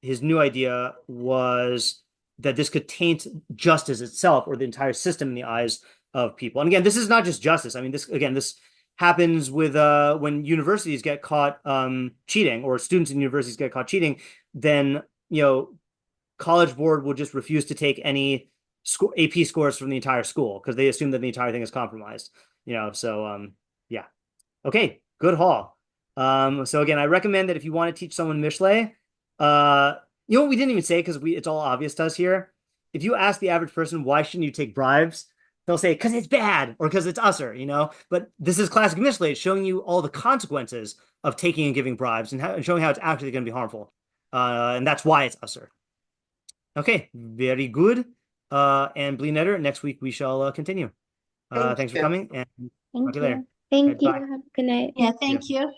his new idea, was that this could taint justice itself or the entire system in the eyes of people. And again, this is not just justice. I mean, this happens with when universities get caught cheating, or students in universities get caught cheating, then College Board will just refuse to take any AP scores from the entire school because they assume that the entire thing is compromised. So yeah. Okay, good haul. So again, I recommend that if you want to teach someone Mishlei, what we didn't even say, because it's all obvious to us here. If you ask the average person, why shouldn't you take bribes? They'll say, because it's bad, or because it's usur, But this is classic Mishlei. It's showing you all the consequences of taking and giving bribes and showing how it's actually going to be harmful. And that's why it's usur. Okay, very good. And Bli Neder, next week we shall continue. Thanks for coming, and talk to you later. Thank you. Bye. Have a good night. Yeah, thank you.